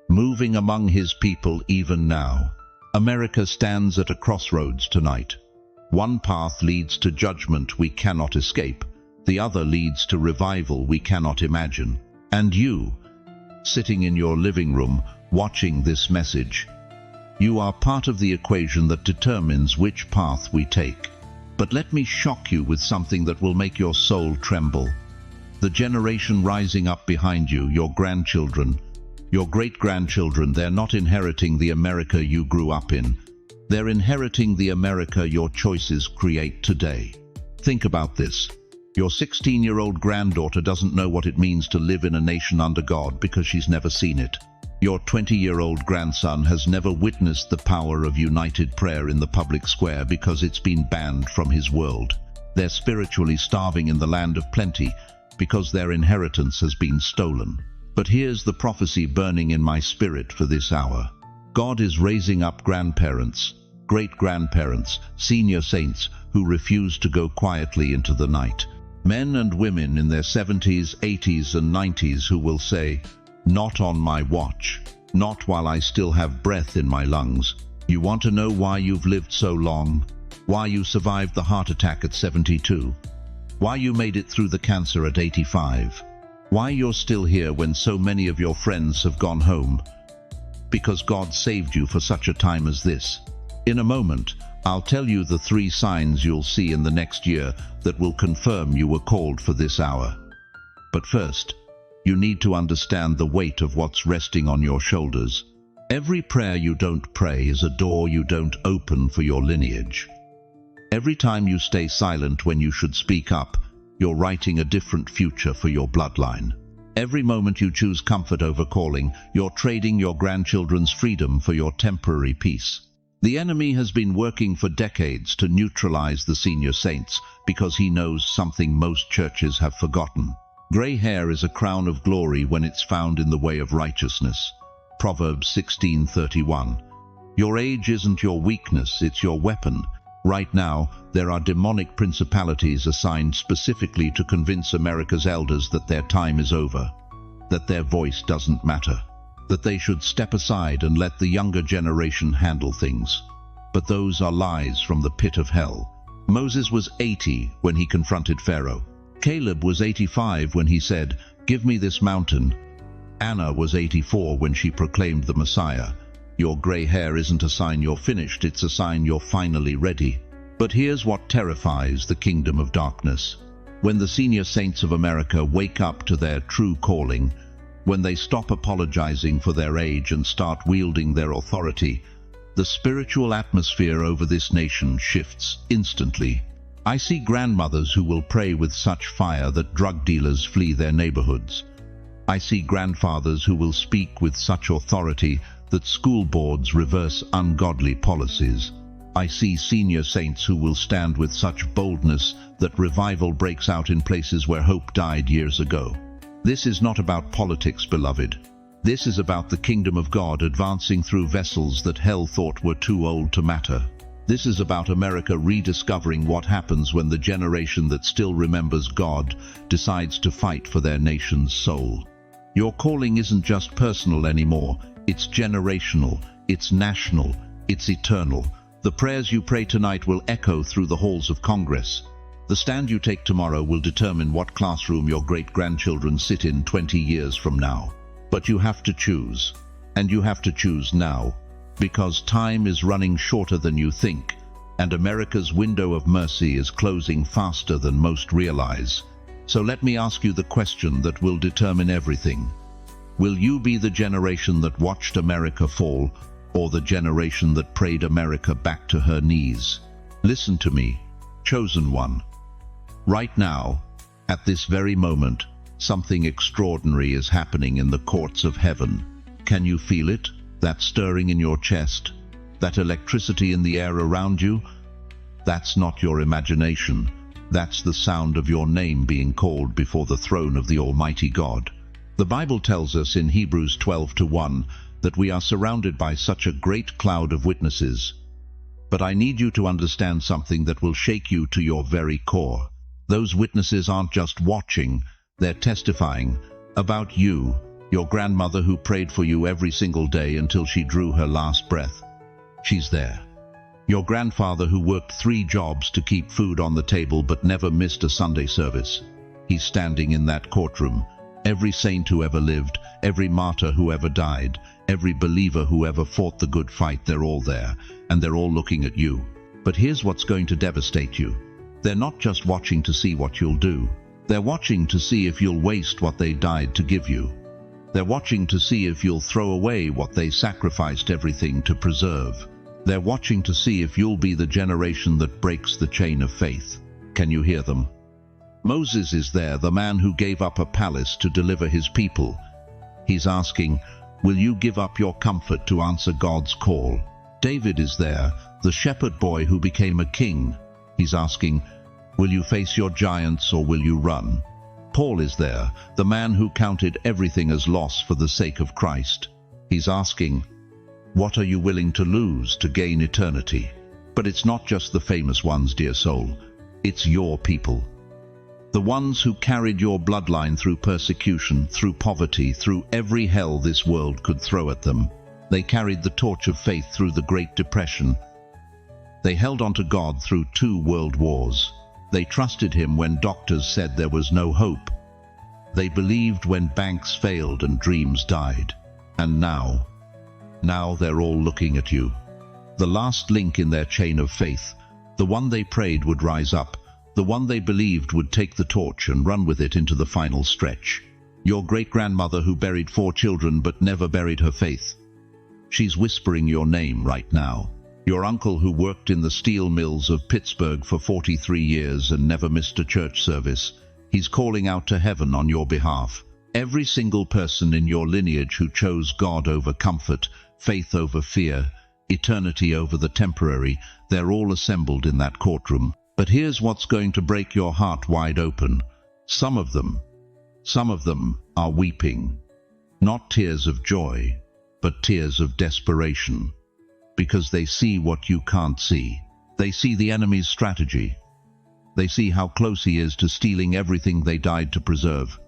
moving among His people even now. America stands at a crossroads tonight. One path leads to judgment we cannot escape. The other leads to revival we cannot imagine. And you, sitting in your living room, watching this message, you are part of the equation that determines which path we take. But let me shock you with something that will make your soul tremble. The generation rising up behind you, your grandchildren, your great-grandchildren, they're not inheriting the America you grew up in. They're inheriting the America your choices create today. Think about this. Your 16-year-old granddaughter doesn't know what it means to live in a nation under God because she's never seen it. Your 20-year-old grandson has never witnessed the power of united prayer in the public square because it's been banned from his world. They're spiritually starving in the land of plenty because their inheritance has been stolen. But here's the prophecy burning in my spirit for this hour. God is raising up grandparents, great-grandparents, senior saints who refuse to go quietly into the night. Men and women in their 70s, 80s, and 90s who will say, "Not on my watch, not while I still have breath in my lungs." You want to know why you've lived so long? Why you survived the heart attack at 72? Why you made it through the cancer at 85? Why you're still here when so many of your friends have gone home? Because God saved you for such a time as this. In a moment, I'll tell you the 3 signs you'll see in the next year that will confirm you were called for this hour. But first, you need to understand the weight of what's resting on your shoulders. Every prayer you don't pray is a door you don't open for your lineage. Every time you stay silent when you should speak up, you're writing a different future for your bloodline. Every moment you choose comfort over calling, you're trading your grandchildren's freedom for your temporary peace. The enemy has been working for decades to neutralize the senior saints because he knows something most churches have forgotten. Gray hair is a crown of glory when it's found in the way of righteousness. Proverbs 16:31. Your age isn't your weakness, it's your weapon. Right now, there are demonic principalities assigned specifically to convince America's elders that their time is over, that their voice doesn't matter, that they should step aside and let the younger generation handle things. But those are lies from the pit of hell. Moses was 80 when he confronted Pharaoh. Caleb was 85 when he said, "Give me this mountain." Anna was 84 when she proclaimed the Messiah. Your gray hair isn't a sign you're finished, it's a sign you're finally ready. But here's what terrifies the kingdom of darkness. When the senior saints of America wake up to their true calling, when they stop apologizing for their age and start wielding their authority, the spiritual atmosphere over this nation shifts instantly. I see grandmothers who will pray with such fire that drug dealers flee their neighborhoods. I see grandfathers who will speak with such authority that school boards reverse ungodly policies. I see senior saints who will stand with such boldness that revival breaks out in places where hope died years ago. This is not about politics, beloved. This is about the kingdom of God advancing through vessels that hell thought were too old to matter. This is about America rediscovering what happens when the generation that still remembers God decides to fight for their nation's soul. Your calling isn't just personal anymore. It's generational, it's national, it's eternal. The prayers you pray tonight will echo through the halls of Congress. The stand you take tomorrow will determine what classroom your great-grandchildren sit in 20 years from now. But you have to choose, and you have to choose now, because time is running shorter than you think, and America's window of mercy is closing faster than most realize. So let me ask you the question that will determine everything. Will you be the generation that watched America fall, or the generation that prayed America back to her knees? Listen to me, chosen one. Right now, at this very moment, something extraordinary is happening in the courts of heaven. Can you feel it? That stirring in your chest? That electricity in the air around you? That's not your imagination. That's the sound of your name being called before the throne of the Almighty God. The Bible tells us in Hebrews 12:1 that we are surrounded by such a great cloud of witnesses. But I need you to understand something that will shake you to your very core. Those witnesses aren't just watching, they're testifying about you, your grandmother who prayed for you every single day until she drew her last breath. She's there. Your grandfather who worked 3 jobs to keep food on the table but never missed a Sunday service. He's standing in that courtroom. Every saint who ever lived, every martyr who ever died, every believer who ever fought the good fight, they're all there, and they're all looking at you. But here's what's going to devastate you. They're not just watching to see what you'll do. They're watching to see if you'll waste what they died to give you. They're watching to see if you'll throw away what they sacrificed everything to preserve. They're watching to see if you'll be the generation that breaks the chain of faith. Can you hear them? Moses is there, the man who gave up a palace to deliver his people. He's asking, will you give up your comfort to answer God's call? David is there, the shepherd boy who became a king. He's asking, will you face your giants or will you run? Paul is there, the man who counted everything as loss for the sake of Christ. He's asking, what are you willing to lose to gain eternity? But it's not just the famous ones, dear soul. It's your people. The ones who carried your bloodline through persecution, through poverty, through every hell this world could throw at them. They carried the torch of faith through the Great Depression. They held on to God through 2 world wars. They trusted Him when doctors said there was no hope. They believed when banks failed and dreams died. And now they're all looking at you. The last link in their chain of faith, the one they prayed would rise up, the one they believed would take the torch and run with it into the final stretch. Your great-grandmother who buried 4 children but never buried her faith. She's whispering your name right now. Your uncle who worked in the steel mills of Pittsburgh for 43 years and never missed a church service. He's calling out to heaven on your behalf. Every single person in your lineage who chose God over comfort, faith over fear, eternity over the temporary, they're all assembled in that courtroom. But here's what's going to break your heart wide open. Some of them are weeping. Not tears of joy, but tears of desperation. because they see what you can't see. They see the enemy's strategy. They see how close he is to stealing everything they died to preserve.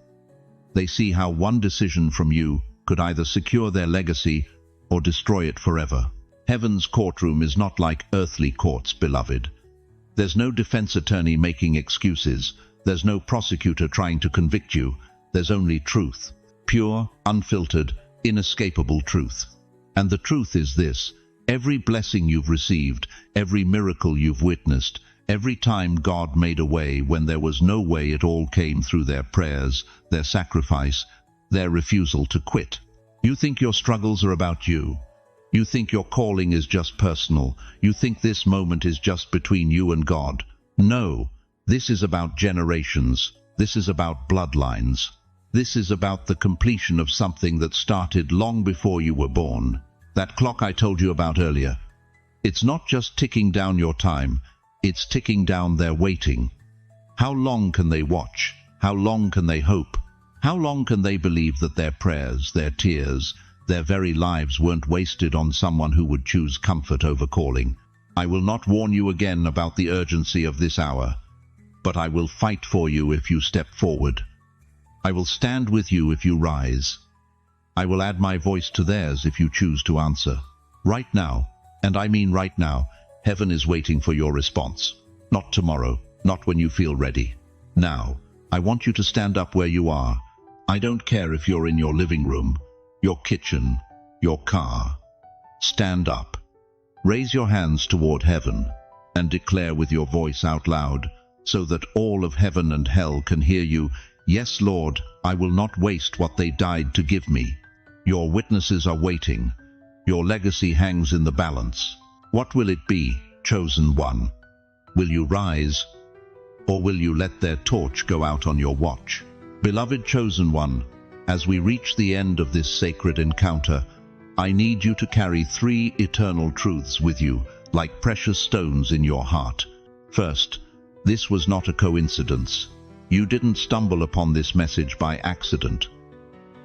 They see how one decision from you could either secure their legacy or destroy it forever. Heaven's courtroom is not like earthly courts, beloved. There's no defense attorney making excuses. There's no prosecutor trying to convict you. There's only truth. Pure, unfiltered, inescapable truth. And the truth is this: every blessing you've received, every miracle you've witnessed, every time God made a way when there was no way, it all came through their prayers, their sacrifice, their refusal to quit. You think your struggles are about you. You think your calling is just personal. You think this moment is just between you and God. No, this is about generations. This is about bloodlines. This is about the completion of something that started long before you were born. That clock I told you about earlier. It's not just ticking down your time. It's ticking down their waiting. How long can they watch? How long can they hope? How long can they believe that their prayers, their tears, their very lives weren't wasted on someone who would choose comfort over calling? I will not warn you again about the urgency of this hour, but I will fight for you if you step forward. I will stand with you if you rise. I will add my voice to theirs if you choose to answer. Right now, and I mean right now, heaven is waiting for your response. Not tomorrow, not when you feel ready. Now, I want you to stand up where you are. I don't care if you're in your living room, your kitchen, your car. Stand up. Raise your hands toward heaven and declare with your voice out loud, so that all of heaven and hell can hear you. Yes, Lord, I will not waste what they died to give me. Your witnesses are waiting. Your legacy hangs in the balance. What will it be, chosen one? Will you rise, or will you let their torch go out on your watch? Beloved chosen one, as we reach the end of this sacred encounter, I need you to carry 3 eternal truths with you, like precious stones in your heart. First, this was not a coincidence. You didn't stumble upon this message by accident.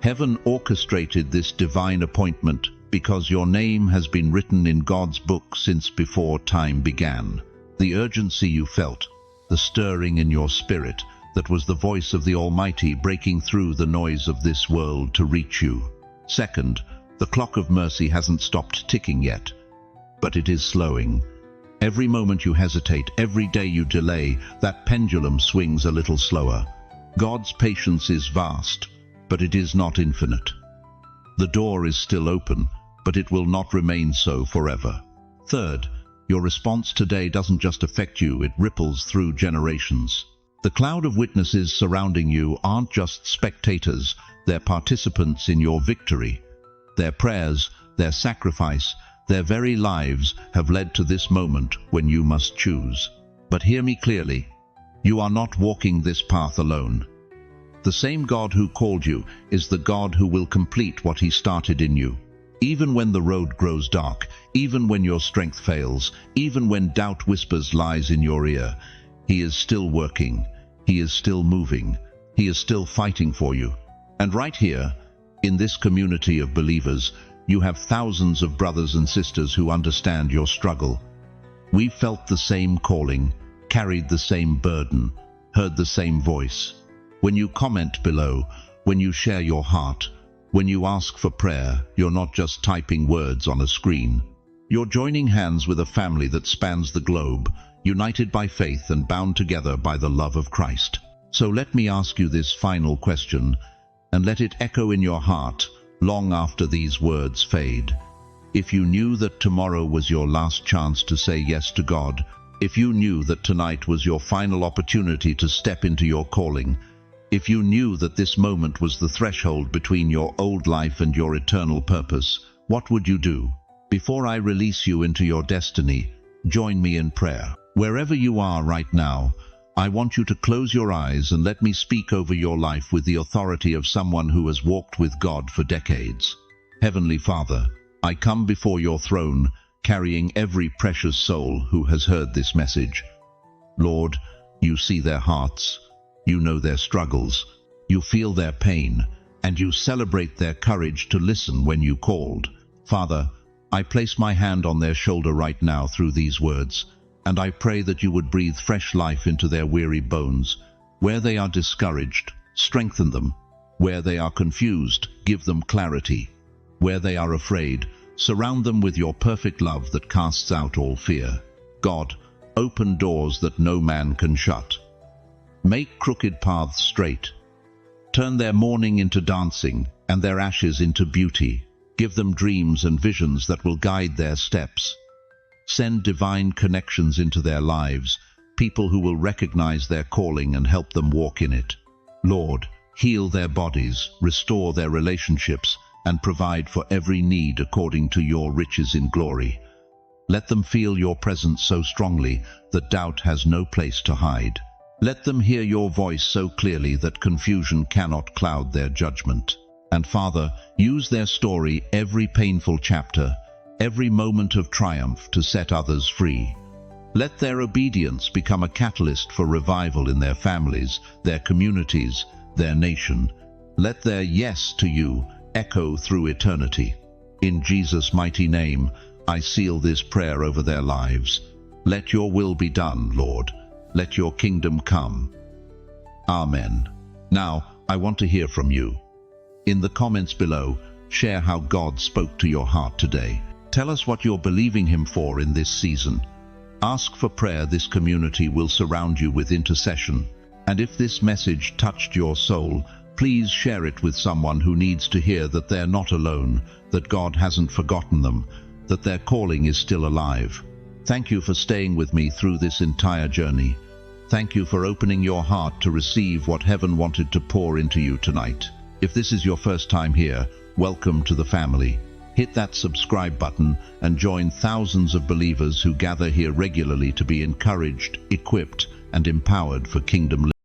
Heaven orchestrated this divine appointment because your name has been written in God's book since before time began. The urgency you felt, the stirring in your spirit, that was the voice of the Almighty breaking through the noise of this world to reach you. Second, the clock of mercy hasn't stopped ticking yet, but it is slowing. Every moment you hesitate, every day you delay, that pendulum swings a little slower. God's patience is vast, but it is not infinite. The door is still open, but it will not remain so forever. Third, your response today doesn't just affect you, it ripples through generations. The cloud of witnesses surrounding you aren't just spectators, they're participants in your victory. Their prayers, their sacrifice, their very lives have led to this moment when you must choose. But hear me clearly, you are not walking this path alone. The same God who called you is the God who will complete what He started in you. Even when the road grows dark, even when your strength fails, even when doubt whispers lies in your ear, He is still working, He is still moving, He is still fighting for you. And right here, in this community of believers, you have thousands of brothers and sisters who understand your struggle. We've felt the same calling, carried the same burden, heard the same voice. When you comment below, when you share your heart, when you ask for prayer, you're not just typing words on a screen. You're joining hands with a family that spans the globe, united by faith and bound together by the love of Christ. So let me ask you this final question, and let it echo in your heart long after these words fade. If you knew that tomorrow was your last chance to say yes to God, if you knew that tonight was your final opportunity to step into your calling, if you knew that this moment was the threshold between your old life and your eternal purpose, what would you do? Before I release you into your destiny, join me in prayer. Wherever you are right now, I want you to close your eyes and let me speak over your life with the authority of someone who has walked with God for decades. Heavenly Father, I come before your throne, carrying every precious soul who has heard this message. Lord, you see their hearts, you know their struggles, you feel their pain, and you celebrate their courage to listen when you called. Father, I place my hand on their shoulder right now through these words, and I pray that you would breathe fresh life into their weary bones. Where they are discouraged, strengthen them. Where they are confused, give them clarity. Where they are afraid, surround them with your perfect love that casts out all fear. God, open doors that no man can shut. Make crooked paths straight. Turn their mourning into dancing and their ashes into beauty. Give them dreams and visions that will guide their steps. Send divine connections into their lives, people who will recognize their calling and help them walk in it. Lord, heal their bodies, restore their relationships, and provide for every need according to your riches in glory. Let them feel your presence so strongly that doubt has no place to hide. Let them hear your voice so clearly that confusion cannot cloud their judgment. And Father, use their story, every painful chapter, every moment of triumph, to set others free. Let their obedience become a catalyst for revival in their families, their communities, their nation. Let their yes to you echo through eternity. In Jesus' mighty name, I seal this prayer over their lives. Let your will be done, Lord. Let your kingdom come. Amen. Now, I want to hear from you. In the comments below, share how God spoke to your heart today. Tell us what you're believing Him for in this season. Ask for prayer. This community will surround you with intercession. And if this message touched your soul, please share it with someone who needs to hear that they're not alone, that God hasn't forgotten them, that their calling is still alive. Thank you for staying with me through this entire journey. Thank you for opening your heart to receive what heaven wanted to pour into you tonight. If this is your first time here, welcome to the family. Hit that subscribe button and join thousands of believers who gather here regularly to be encouraged, equipped, and empowered for kingdom living.